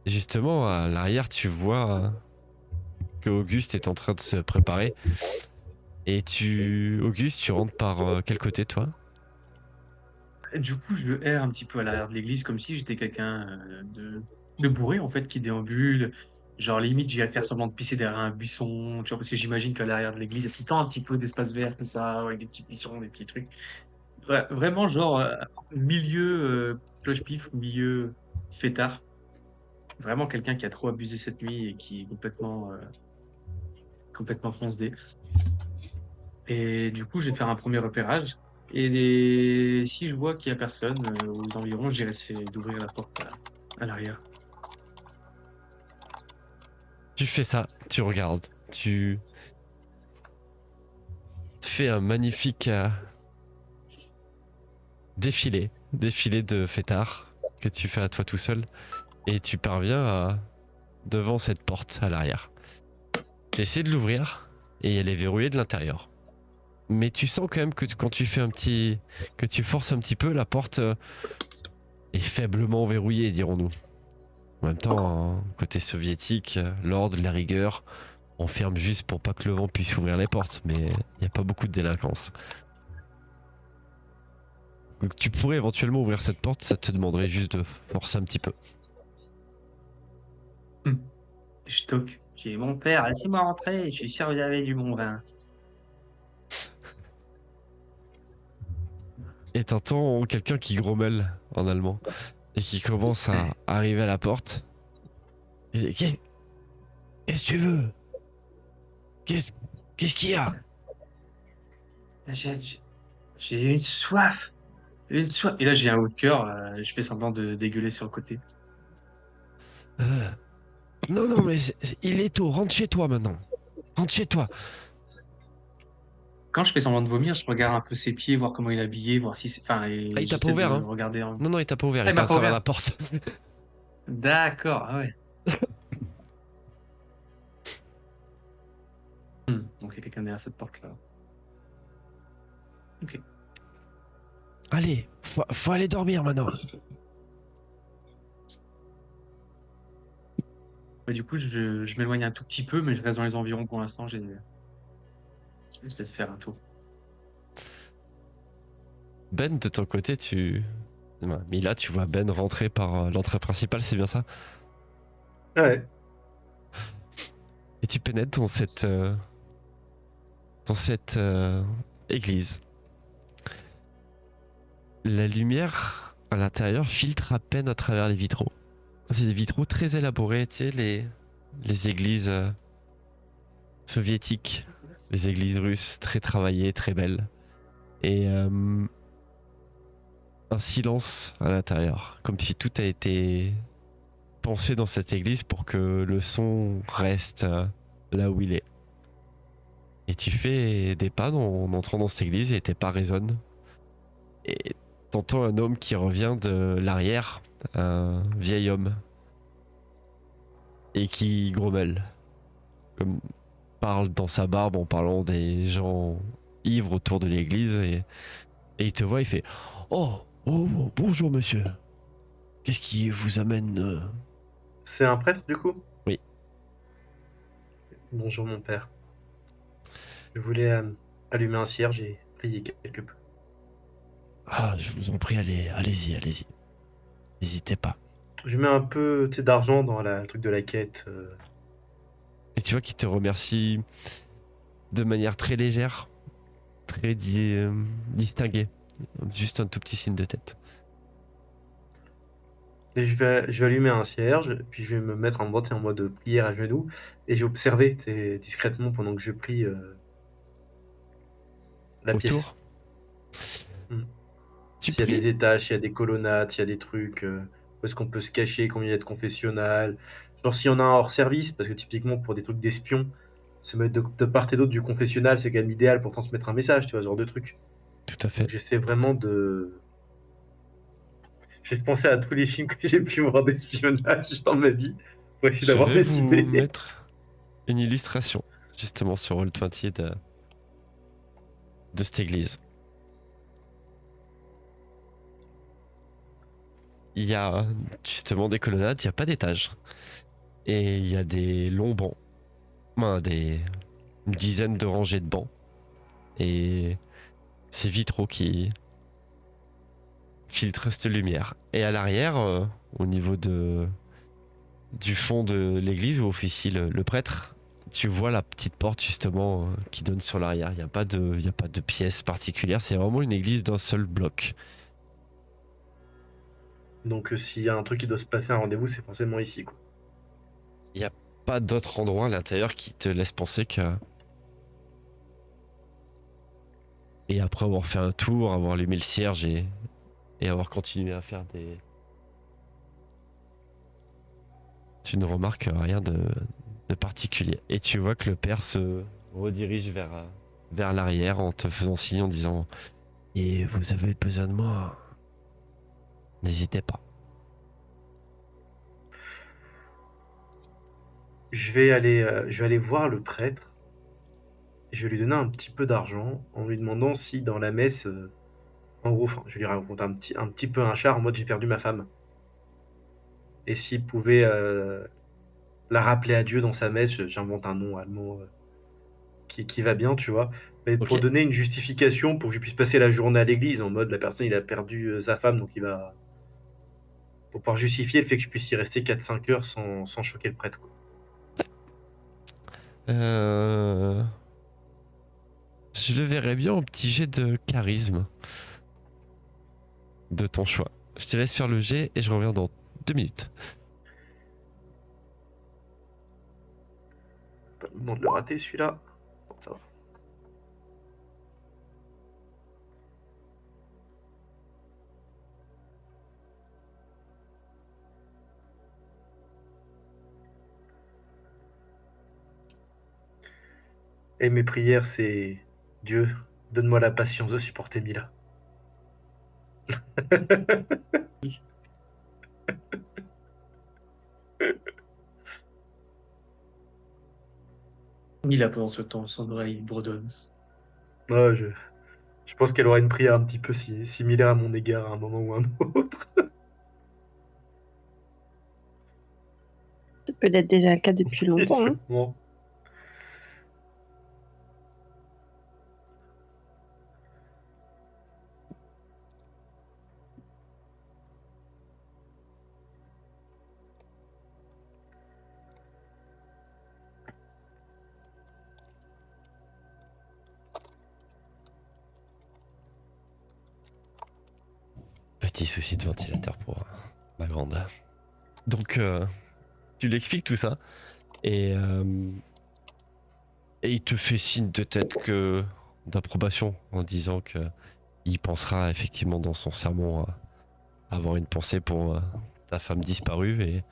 Justement, à l'arrière, tu vois que Auguste est en train de se préparer. Et Auguste, tu rentres par quel côté, toi? Du coup, je le erre un petit peu à l'arrière de l'église comme si j'étais quelqu'un de bourré en fait qui déambule. Genre limite, j'irais faire semblant de pisser derrière un buisson, tu vois, parce que j'imagine qu'à l'arrière de l'église, il y a tout le temps un petit peu d'espace vert comme ça, avec des petits buissons, des petits trucs. Vraiment, genre, milieu cloche-pif ou milieu fêtard. Vraiment quelqu'un qui a trop abusé cette nuit et qui est complètement foncé. Et du coup, je vais faire un premier repérage. Et si je vois qu'il y a personne aux environs, je dirais c'est d'ouvrir la porte à l'arrière. Tu fais ça, tu regardes, tu fais un magnifique défilé de fêtards que tu fais à toi tout seul. Et tu parviens devant cette porte à l'arrière. T'essaies de l'ouvrir et elle est verrouillée de l'intérieur. Mais tu sens quand même que quand tu fais que tu forces un petit peu, la porte est faiblement verrouillée, dirons-nous. En même temps, côté soviétique, l'ordre, la rigueur, on ferme juste pour pas que le vent puisse ouvrir les portes, mais il n'y a pas beaucoup de délinquance. Donc tu pourrais éventuellement ouvrir cette porte, ça te demanderait juste de forcer un petit peu. Je toque. J'ai mon père, laissez-moi rentrer, je suis sûr que vous avez du bon vin. Et t'entends quelqu'un qui grommelle en allemand et qui commence à arriver à la porte. Il dit, qu'est-ce que tu veux? Qu'est-ce qu'il y a? J'ai une soif. Une soif. Et là, j'ai un haut de cœur, je fais semblant de dégueuler sur le côté. Non, mais il est tôt, rentre chez toi maintenant. Rentre chez toi. Quand je fais semblant de vomir, je regarde un peu ses pieds, voir comment il est habillé, voir si c'est. Enfin, Ah, et il t'a pas j'essaie de ouvert, hein? regarder en. Non, il t'a pas ouvert, Ah, il il est m'a à pas travers ouvert. la porte. D'accord, ah ouais. Donc il y a quelqu'un derrière cette porte-là. Ok. Allez, faut aller dormir maintenant. Ouais, du coup, je m'éloigne un tout petit peu, mais je reste dans les environs pour l'instant. Je laisse faire un tour. Ben, de ton côté, mais là, tu vois Ben rentrer par l'entrée principale, c'est bien ça? Ouais. Et tu pénètres dans cette église. La lumière à l'intérieur filtre à peine à travers les vitraux. C'est des vitraux très élaborés, tu sais, les églises soviétiques, les églises russes, très travaillées, très belles. Et un silence à l'intérieur, comme si tout a été pensé dans cette église pour que le son reste là où il est. Et tu fais des pas en entrant dans cette église et tes pas résonnent. Et t'entends un homme qui revient de l'arrière, un vieil homme, et qui grommelle, comme parle dans sa barbe en parlant des gens ivres autour de l'église, et il te voit, il fait oh, bonjour monsieur, qu'est-ce qui vous amène C'est un prêtre, du coup? Oui. Bonjour, mon père. Je voulais allumer un cierge et prier quelque peu. Ah, je vous en prie, allez-y. N'hésitez pas. Je mets un peu, tu sais, d'argent dans le truc de la quête. Et tu vois qu'il te remercie de manière très légère, très distinguée. Juste un tout petit signe de tête. Et je vais allumer un cierge, puis je vais me mettre en mode prière à genoux, et je vais observer, tu sais, discrètement pendant que je prie la pièce. Autour, tu S'il y a pries. des étages, s'il y a des colonnades, s'il y a des trucs, où est-ce qu'on peut se cacher, combien il y a de confessionnal. Genre s'il y en a un hors service, parce que typiquement pour des trucs d'espions, se mettre de part et d'autre du confessionnal, c'est quand même idéal pour transmettre un message, tu vois, ce genre de truc. Tout à fait. Donc j'essaie vraiment de... J'essaie de penser à tous les films que j'ai pu voir d'espionnage dans ma vie, pour essayer Je d'avoir vais des vous idées. mettre une illustration, justement, sur Roll20 de cette église. Il y a justement des colonnades, il n'y a pas d'étage. Et il y a des longs bancs. Une dizaine de rangées de bancs. Et ces vitraux qui filtrent cette lumière. Et à l'arrière, au niveau du fond de l'église où officie le prêtre, tu vois la petite porte justement qui donne sur l'arrière. Il n'y a pas de pièce particulière, c'est vraiment une église d'un seul bloc. Donc s'il y a un truc qui doit se passer, un rendez-vous, c'est forcément ici, quoi. Il n'y a pas d'autre endroit à l'intérieur qui te laisse penser que... Et après avoir fait un tour, avoir allumé le cierge et avoir continué à faire des... Tu ne remarques rien de particulier. Et tu vois que le père se redirige vers l'arrière en te faisant signe en disant « Et vous avez besoin de moi, n'hésitez pas. » je vais aller voir le prêtre et je vais lui donner un petit peu d'argent en lui demandant si dans la messe, en gros, enfin, je vais lui raconter un petit peu un char en mode j'ai perdu ma femme. Et s'il pouvait la rappeler à Dieu dans sa messe, j'invente un nom allemand qui va bien, tu vois. Mais Ok. pour donner une justification pour que je puisse passer la journée à l'église, en mode la personne il a perdu sa femme, donc il va. Pour pouvoir justifier le fait que je puisse y rester 4-5 heures sans choquer le prêtre, quoi. Euh, Je le verrais bien au petit jet de charisme de ton choix. Je te laisse faire le jet et je reviens dans 2 minutes. Pas le moment de le rater celui-là. Bon, ça va. Et mes prières, c'est Dieu, donne-moi la patience de supporter Mila. Mila, pendant ce temps, son oreille bourdonne. Ouais, je pense qu'elle aura une prière un petit peu similaire à mon égard à un moment ou à un autre. C'est peut-être déjà le cas depuis longtemps. Hein. Sûrement. Petit souci de ventilateur pour ma grande. Donc, tu l'expliques tout ça et il te fait signe de tête d'approbation en disant que il pensera effectivement dans son sermon à avoir une pensée pour ta femme disparue et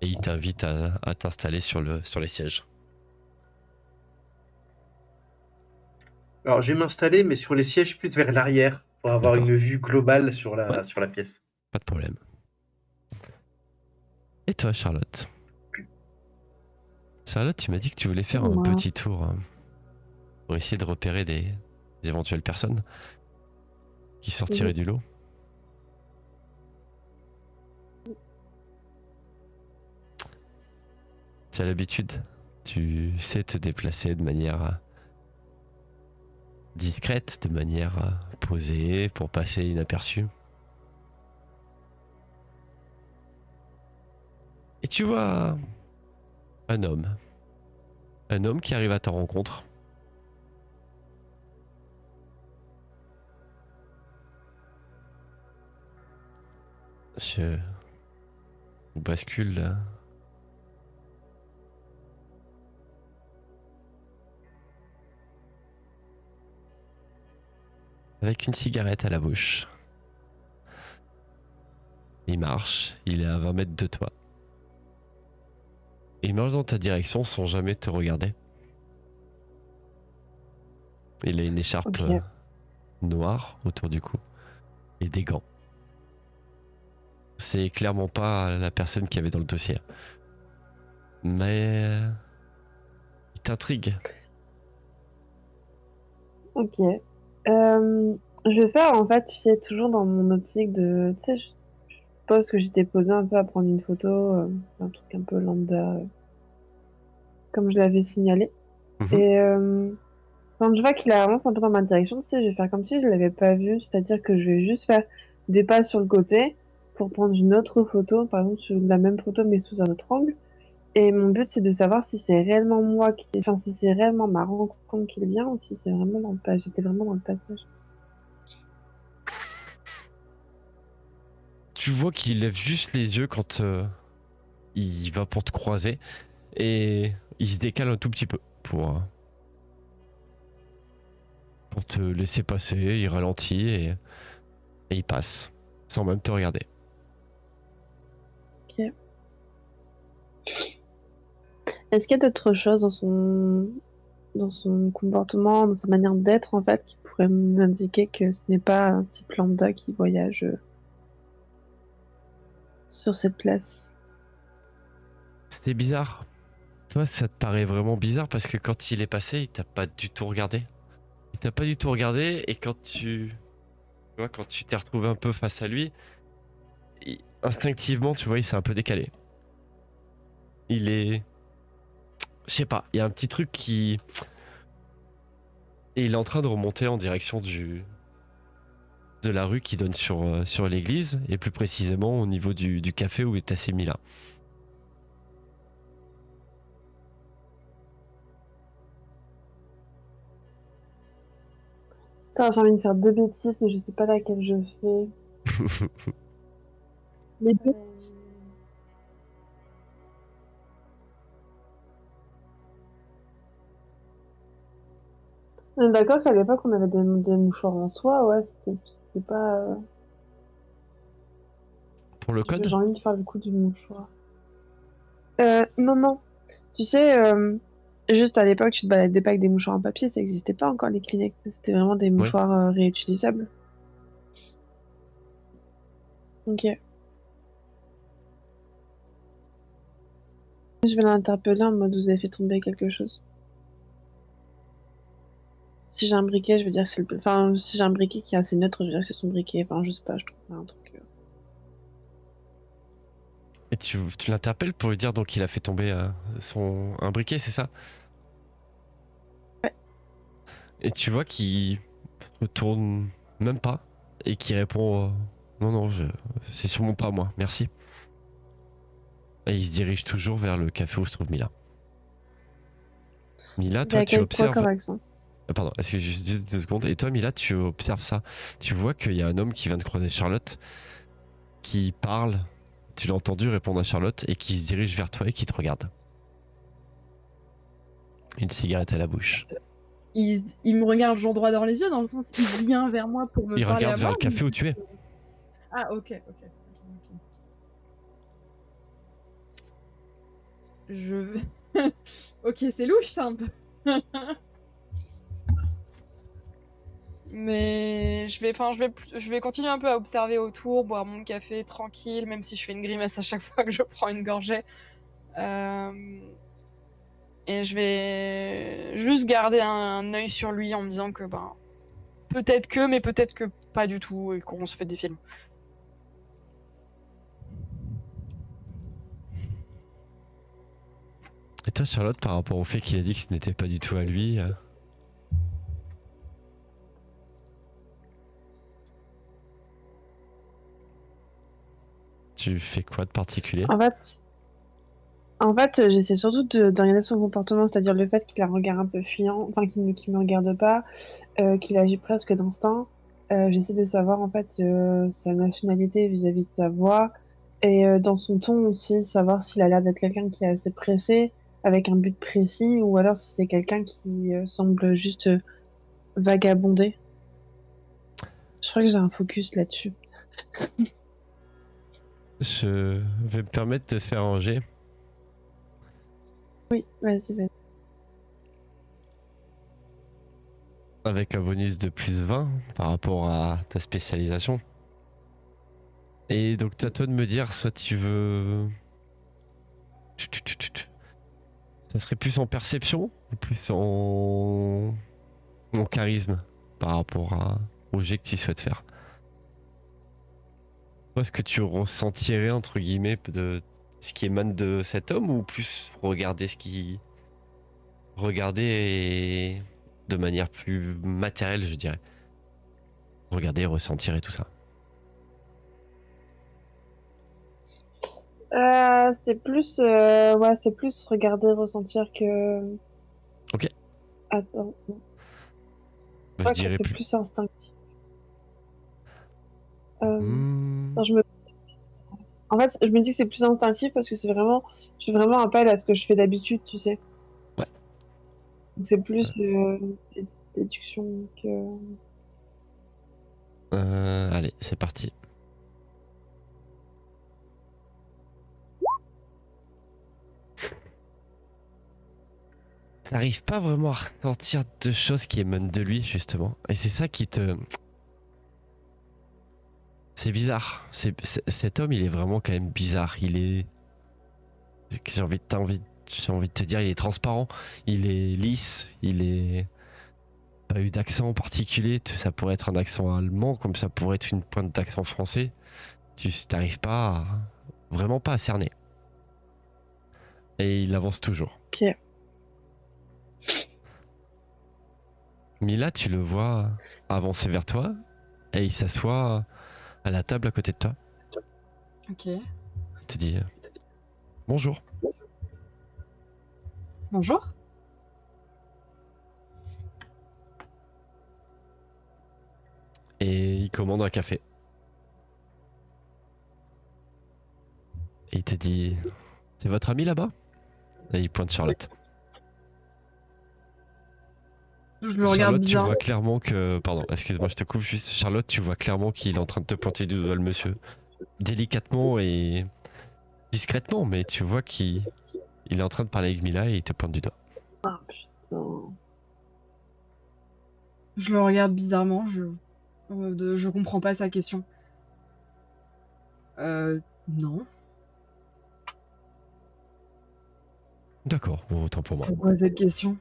il t'invite à t'installer sur les sièges. Alors, je vais m'installer, mais sur les sièges plus vers l'arrière, pour avoir D'accord. une vue globale sur Ouais. sur la pièce. Pas de problème. Et toi, Charlotte? Charlotte, tu m'as dit que tu voulais faire un Moi. petit tour pour essayer de repérer des éventuelles personnes qui sortiraient du lot. Tu as l'habitude, tu sais te déplacer de manière discrète, de manière posée, pour passer inaperçu. Et tu vois un homme qui arrive à ta rencontre. Je bascule là. Avec une cigarette à la bouche. Il marche, il est à 20 mètres de toi. Il marche dans ta direction sans jamais te regarder. Il a une écharpe Ok. noire autour du cou et des gants. C'est clairement pas la personne qui avait dans le dossier. Mais il t'intrigue. Ok. Je vais faire, en fait, tu sais, toujours dans mon optique de... Tu sais, je suppose que j'étais posée un peu à prendre une photo, un truc un peu lambda, comme je l'avais signalé. Mhm. Et quand je vois qu'il avance un peu dans ma direction, tu sais, je vais faire comme si je l'avais pas vu, c'est-à-dire que je vais juste faire des pas sur le côté pour prendre une autre photo, par exemple sur la même photo mais sous un autre angle. Et mon but c'est de savoir si c'est réellement moi enfin si c'est réellement ma rencontre qui vient ou si c'est vraiment dans le passage. J'étais vraiment dans le passage. Tu vois qu'il lève juste les yeux quand il va pour te croiser et il se décale un tout petit peu pour te laisser passer. Il ralentit et il passe sans même te regarder. Ok. Est-ce qu'il y a d'autres choses dans son comportement, dans sa manière d'être en fait, qui pourrait m'indiquer que ce n'est pas un type lambda qui voyage sur cette place? C'est bizarre. Toi, ça te paraît vraiment bizarre parce que quand il est passé, il t'a pas du tout regardé. Il t'a pas du tout regardé et quand tu vois, quand tu t'es retrouvé un peu face à lui, instinctivement, tu vois, il s'est un peu décalé. Il est, je sais pas, il y a un petit truc qui, et il est en train de remonter en direction de la rue qui donne sur l'église et plus précisément au niveau du café où est assis Mila. Putain, j'ai envie de faire deux bêtises, mais je sais pas laquelle je fais. Les deux. On est d'accord qu'à l'époque, on avait des mouchoirs en soie, ouais, c'était pas. Pour le code, J'ai envie de faire le coup du mouchoir. Non, non. Tu sais, juste à l'époque, tu te baladais pas avec des mouchoirs en papier, ça existait pas encore les Kleenex. C'était vraiment des mouchoirs réutilisables. Ok. Je vais l'interpeller en mode vous avez fait tomber quelque chose. Si j'ai un briquet, je veux dire que c'est le. Enfin, si j'ai un briquet qui est assez neutre, je veux dire que c'est son briquet. Enfin, je sais pas, je trouve un truc. et tu l'interpelles pour lui dire donc qu'il a fait tomber un briquet, c'est ça? Ouais. Et tu vois qu'il retourne même pas et qui répond non non, c'est sûrement pas moi, merci. Et il se dirige toujours vers le café où se trouve Mila. Mila, toi tu Quoi observes. comme accent? Pardon, est-ce que juste 2 secondes? Et toi Mila, tu observes ça. Tu vois qu'il y a un homme qui vient de croiser Charlotte, qui parle, tu l'as entendu répondre à Charlotte et qui se dirige vers toi et qui te regarde. Une cigarette à la bouche. Il me regarde genre droit dans les yeux, dans le sens, il vient vers moi pour me Il parler regarde à vers moi. le café où tu es. Ah, ok. Je... ok, c'est louche ça un peu. Mais je vais continuer un peu à observer autour, boire mon café tranquille, même si je fais une grimace à chaque fois que je prends une gorgée. Et je vais juste garder un œil sur lui en me disant que peut-être que, mais peut-être que pas du tout, et qu'on se fait des films. Et toi Charlotte, par rapport au fait qu'il a dit que ce n'était pas du tout à lui, tu fais quoi de particulier? En fait, j'essaie surtout de regarder son comportement, c'est-à-dire le fait qu'il a un regard un peu fuyant, enfin qu'il me regarde pas, qu'il agit presque d'instinct. J'essaie de savoir en fait sa nationalité vis-à-vis de sa voix et dans son ton aussi, savoir s'il a l'air d'être quelqu'un qui est assez pressé, avec un but précis, ou alors si c'est quelqu'un qui semble juste vagabonder. Je crois que j'ai un focus là-dessus. Je vais me permettre de faire un jet Oui, vas-y. avec un bonus de plus 20 par rapport à ta spécialisation. Et donc à toi de me dire, soit tu veux... Ça serait plus en perception ou plus en charisme par rapport au jet que tu souhaites faire. Est-ce que tu ressentirais entre guillemets de ce qui émane de cet homme ou plus regarder regarder de manière plus matérielle, je dirais. Regarder, ressentir et tout ça. C'est plus regarder, ressentir que. Ok. Attends. Je dirais c'est plus. plus instinctif. Hmm. En fait, je me dis que c'est plus instinctif parce que je fais vraiment appel à ce que je fais d'habitude, tu sais. Ouais. Donc c'est plus déduction que. Allez, c'est parti. T'arrives pas vraiment à ressentir de choses qui émanent de lui, justement. Et c'est ça qui te... C'est bizarre. Cet homme, il est vraiment quand même bizarre. Il est... J'ai envie de te dire, il est transparent, il est lisse, il est pas eu d'accent particulier. Ça pourrait être un accent allemand, comme ça pourrait être une pointe d'accent français. Tu t'arrives vraiment pas à cerner. Et il avance toujours. Ok. Mila, tu le vois avancer vers toi et il s'assoit à la table à côté de toi. Ok. Il te dit bonjour. Bonjour. Et il commande un café. Et il te dit c'est votre ami là-bas? Et il pointe Charlotte. Je le regarde Charlotte, tu bizarre. vois clairement que. Pardon, excuse-moi, je te coupe juste. Charlotte, tu vois clairement qu'il est en train de te pointer du doigt le monsieur. Délicatement et discrètement, mais tu vois qu'il est en train de parler avec Mila et il te pointe du doigt. Ah putain. Je le regarde bizarrement. Je comprends pas sa question. Non. D'accord, bon, autant pour moi. Pourquoi cette question?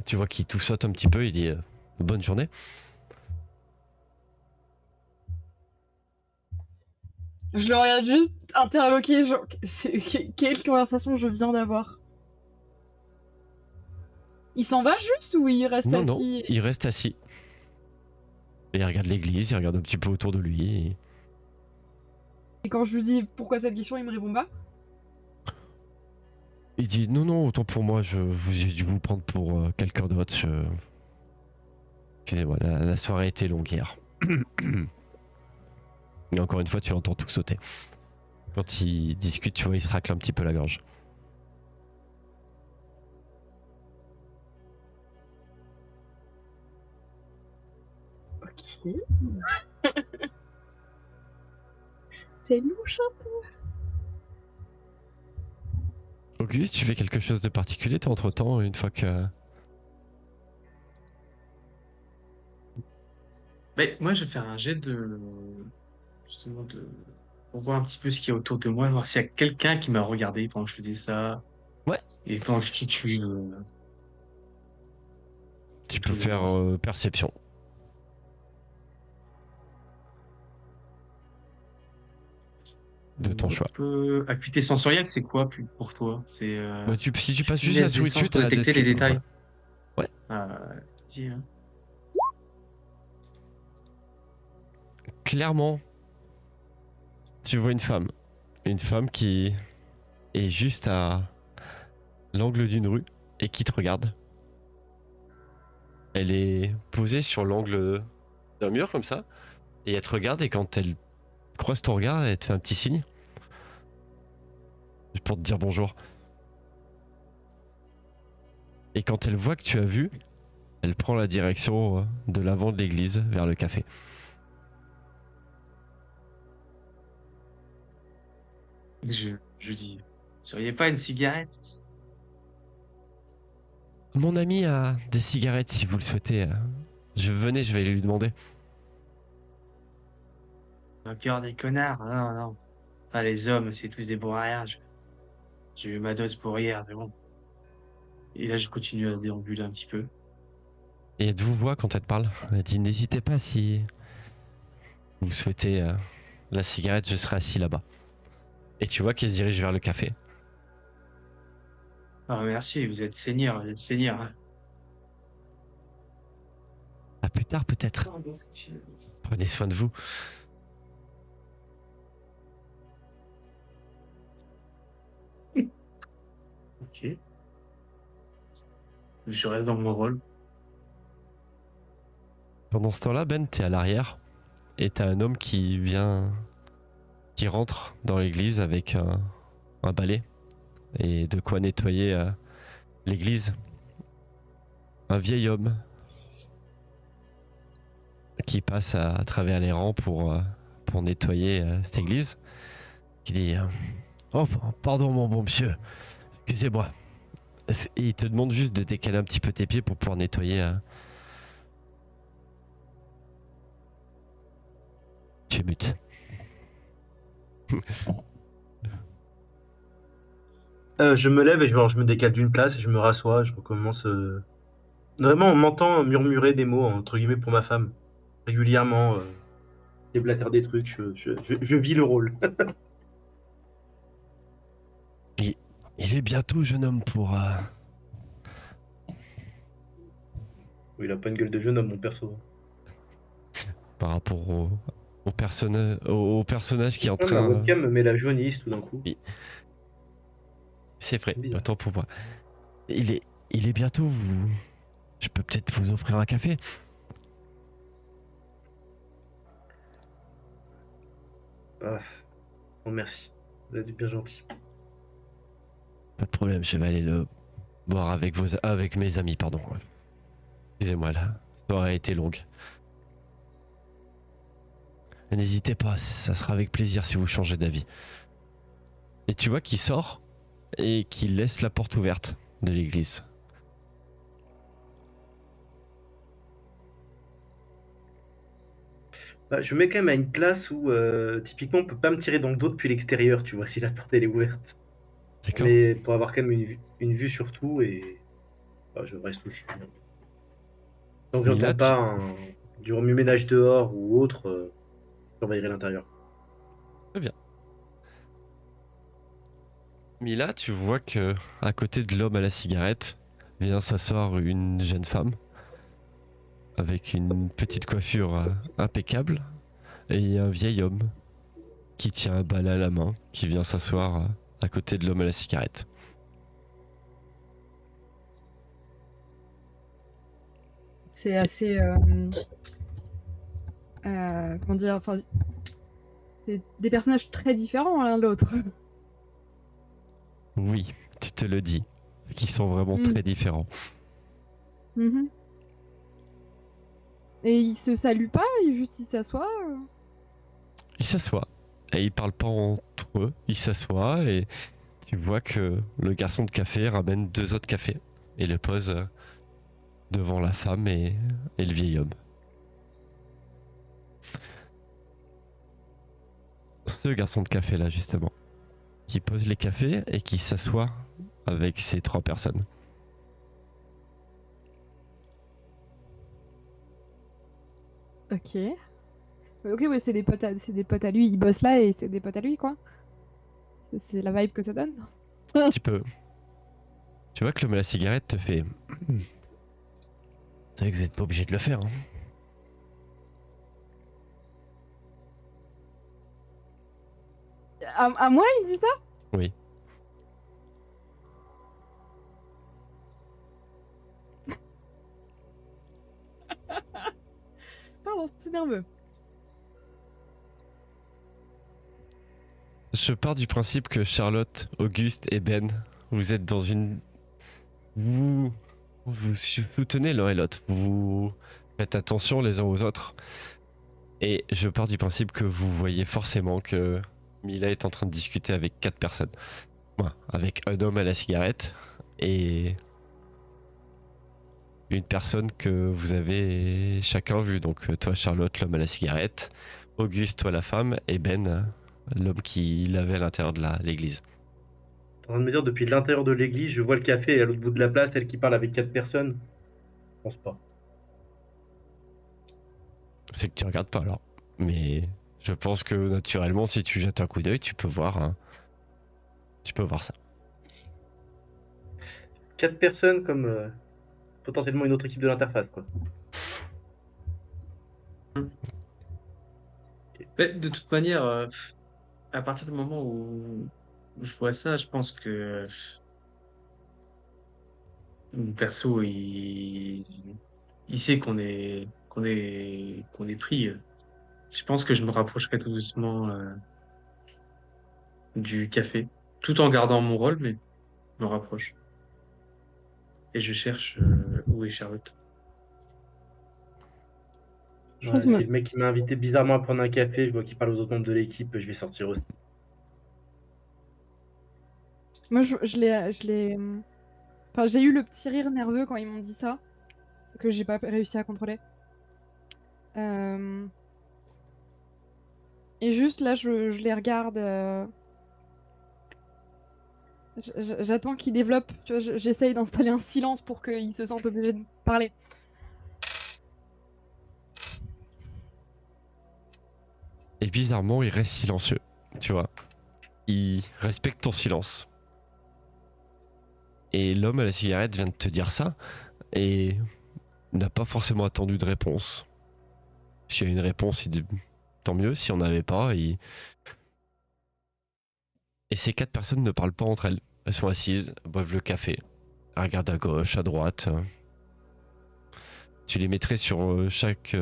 Tu vois qu'il tout saute un petit peu, il dit bonne journée. Je le regarde juste interloqué, genre, quelle conversation je viens d'avoir? Il s'en va juste ou il reste Non, non, assis? il reste assis. Et il regarde l'église, il regarde un petit peu autour de lui. Et quand je lui dis pourquoi cette question, il me répond pas? Il dit non, non, autant pour moi, j'ai dû vous prendre pour quelqu'un d'autre. Excusez-moi, la soirée était longue hier. Et encore une fois, tu l'entends tout sauter. Quand il discute, tu vois, il se racle un petit peu la gorge. Ok. C'est louche. Auguste, tu fais quelque chose de particulier, toi, entre-temps, une fois que... Ben, moi, je vais faire un jet justement, pour voir un petit peu ce qu'il y a autour de moi, voir s'il y a quelqu'un qui m'a regardé pendant que je faisais ça. Ouais. Et pendant que je titube. Tu peux autour de faire moi. perception. De ton choix. Acuité sensorielle, c'est quoi pour toi? C'est Bah, si tu passes tu juste la laisses des souris sens dessus, pour t'as la détecter les description. détails. Ouais. Dis, hein. Clairement, tu vois une femme. Une femme qui est juste à l'angle d'une rue et qui te regarde. Elle est posée sur l'angle d'un mur comme ça. Et elle te regarde et quand elle croise ton regard, elle te fait un petit signe. Pour te dire bonjour. Et quand elle voit que tu as vu, elle prend la direction de l'avant de l'église vers le café. Je dis, vous seriez pas une cigarette? Mon ami a des cigarettes si vous le souhaitez. Je vais lui demander. Un cœur des connards? Non, non. Pas les hommes, c'est tous des bourrières. J'ai eu ma dose pour hier, c'est bon. Et là, je continue à déambuler un petit peu. Et elle vous voit quand elle te parle. Elle dit n'hésitez pas si vous souhaitez la cigarette, je serai assis là-bas. Et tu vois qu'elle se dirige vers le café. Ah, merci, vous êtes seigneur, vous êtes seigneur. Hein. À plus tard peut-être. Prenez soin de vous. Ok. Je reste dans mon rôle. Pendant ce temps-là, Ben, t'es à l'arrière. Et t'as un homme qui rentre dans l'église avec un balai. Et de quoi nettoyer l'église. Un vieil homme qui passe à travers les rangs pour nettoyer cette église. Qui dit oh, pardon mon bon monsieur, excusez-moi. Et il te demande juste de décaler un petit peu tes pieds pour pouvoir nettoyer. Tu es mute. Je me lève et genre, je me décale d'une place et je me rassois. Je recommence. Vraiment, on m'entend murmurer des mots, entre guillemets, pour ma femme. Régulièrement, déblatère des trucs. Je vis le rôle. Il est bientôt, jeune homme, pour... Oui, il a pas une gueule de jeune homme, mon perso. par rapport au personnage qui est en Ouais, ma train... webcam me met la jaunisse tout d'un coup. Oui. C'est vrai, Bizarre. autant pour moi. Il est bientôt, vous... Je peux peut-être vous offrir un café? Ah, non, merci. Vous êtes bien gentil. Pas de problème, je vais aller le boire avec mes amis, pardon. Excusez-moi, la soirée a été longue. N'hésitez pas, ça sera avec plaisir si vous changez d'avis. Et tu vois qu'il sort et qu'il laisse la porte ouverte de l'église. Bah, je me mets quand même à une place où, typiquement, on peut pas me tirer dans le dos depuis l'extérieur, tu vois, si la porte elle est ouverte. D'accord? Mais pour avoir quand même une vue sur tout et bah, je reste où je suis. Tant que Mila, j'entends pas du remue-ménage dehors ou autre, je surveillerai l'intérieur. Très bien. Mila, tu vois que à côté de l'homme à la cigarette vient s'asseoir une jeune femme avec une petite coiffure impeccable et un vieil homme qui tient un balai à la main qui vient s'asseoir à côté de l'homme à la cigarette. C'est assez. Comment dire, enfin, c'est des personnages très différents l'un de l'autre. Oui, tu te le dis, qui sont vraiment très différents. Mhm. Et ils se saluent pas, ils s'assoient. Ils s'assoient et ils parlent pas entre eux, ils s'assoient et tu vois que le garçon de café ramène 2 autres cafés et le pose devant la femme et le vieil homme. Ce garçon de café là justement, qui pose les cafés et qui s'assoit avec ces 3 personnes. Ok. Ok, ouais, c'est des potes à lui, ils bossent là et c'est des potes à lui, quoi. C'est la vibe que ça donne. Un petit peu. Tu vois que l'homme à la cigarette te fait... C'est vrai que vous n'êtes pas obligé de le faire. Hein. À moi, il dit ça? Oui. Pardon, c'est nerveux. Je pars du principe que Charlotte, Auguste et Ben, vous êtes dans une... Vous soutenez l'un et l'autre. Vous faites attention les uns aux autres. Et je pars du principe que vous voyez forcément que Mila est en train de discuter avec 4 personnes. Moi, avec un homme à la cigarette et une personne que vous avez chacun vu. Donc toi Charlotte, l'homme à la cigarette, Auguste, toi la femme, et Ben, l'homme qui l'avait à l'intérieur de l'église. T'es en train de me dire, depuis l'intérieur de l'église, je vois le café et à l'autre bout de la place, elle qui parle avec 4 personnes. Je pense pas. C'est que tu regardes pas alors. Mais je pense que naturellement, si tu jettes un coup d'œil, tu peux voir ça. 4 personnes comme potentiellement une autre équipe de l'interface, quoi. Mais de toute manière, à partir du moment où je vois ça, je pense que mon perso, il sait qu'on est pris. Je pense que je me rapprocherai tout doucement du café, tout en gardant mon rôle, mais je me rapproche. Et je cherche où est Charlotte. Je pense Ouais, que moi, si le mec qui m'a invité bizarrement à prendre un café, je vois qu'il parle aux autres membres de l'équipe, je vais sortir aussi. je l'ai. Enfin, j'ai eu le petit rire nerveux quand ils m'ont dit ça, que j'ai pas réussi à contrôler. Et juste là, je les regarde. J'attends qu'il développe. Tu vois, j'essaye d'installer un silence pour qu'il se sente obligé de parler. Et bizarrement, il reste silencieux, tu vois. Il respecte ton silence. Et l'homme à la cigarette vient de te dire ça et n'a pas forcément attendu de réponse. S'il y a une réponse, tant mieux. Si on n'avait pas, Et ces 4 personnes ne parlent pas entre elles. Elles sont assises, boivent le café, elles regardent à gauche, à droite. Tu les mettrais sur chaque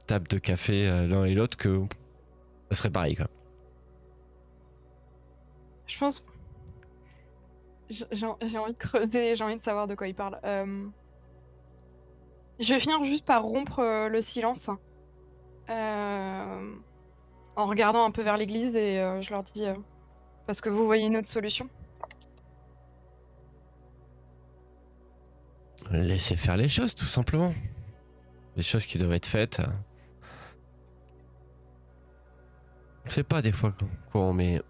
table de café l'un et l'autre que ça serait pareil, quoi. Je pense. J'ai envie de creuser, j'ai envie de savoir de quoi il parle. Je vais finir juste par rompre le silence en regardant un peu vers l'église et je leur dis parce que vous voyez une autre solution. Laissez faire les choses, tout simplement. Les choses qui doivent être faites. On sait pas des fois quoi on met.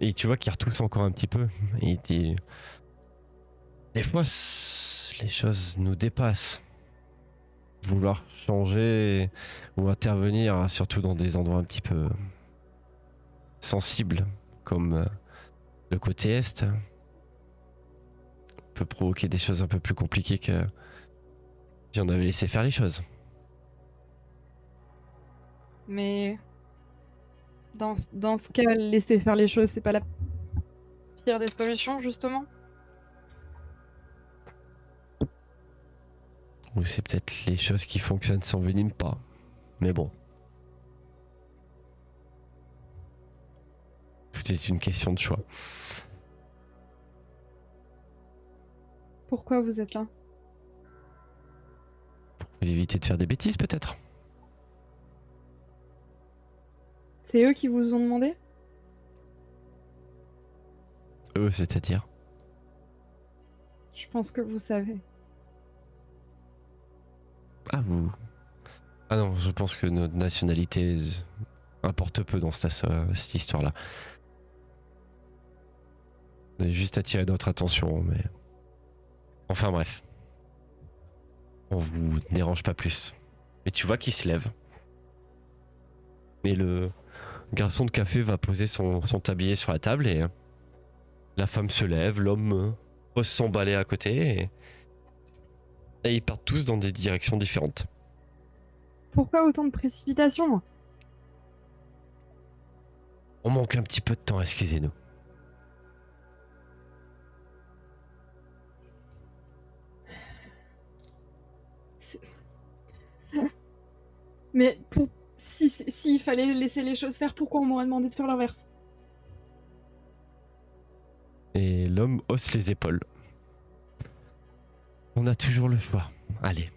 Et tu vois qu'il retousse encore un petit peu. Et il dit. Des fois, les choses nous dépassent. Vouloir changer ou intervenir, surtout dans des endroits un petit peu sensibles, comme le côté est, peut provoquer des choses un peu plus compliquées que si on avait laissé faire les choses. Mais dans ce cas, laisser faire les choses, c'est pas la pire des solutions, justement. Ou c'est peut-être les choses qui font que ça ne s'envenime pas. Mais bon. Tout est une question de choix. Pourquoi vous êtes là? Pour éviter de faire des bêtises, peut-être. C'est eux qui vous ont demandé? Eux, c'est-à-dire. Je pense que vous savez. Ah, vous. Ah non, je pense que notre nationalité importe peu dans cette histoire-là. On a juste attiré notre attention, mais. Enfin bref. On vous dérange pas plus. Mais tu vois qu'il se lève. Et le garçon de café va poser son tablier sur la table et la femme se lève, l'homme pose son balai à côté et ils partent tous dans des directions différentes. Pourquoi autant de précipitation? On manque un petit peu de temps, excusez-nous. Mais s'il fallait laisser les choses faire, pourquoi on m'aurait demandé de faire l'inverse? Et l'homme hausse les épaules. On a toujours le choix. Allez,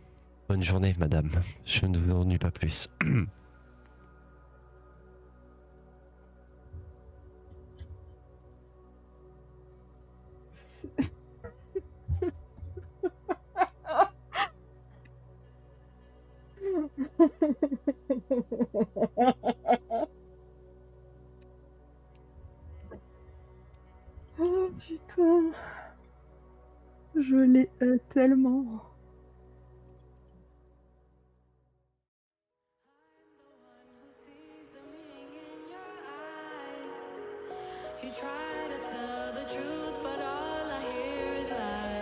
bonne journée, madame. Je ne vous ennuie pas plus. Oh putain. Je l'ai tellement. You try to tell the truth, but all I hear is lies.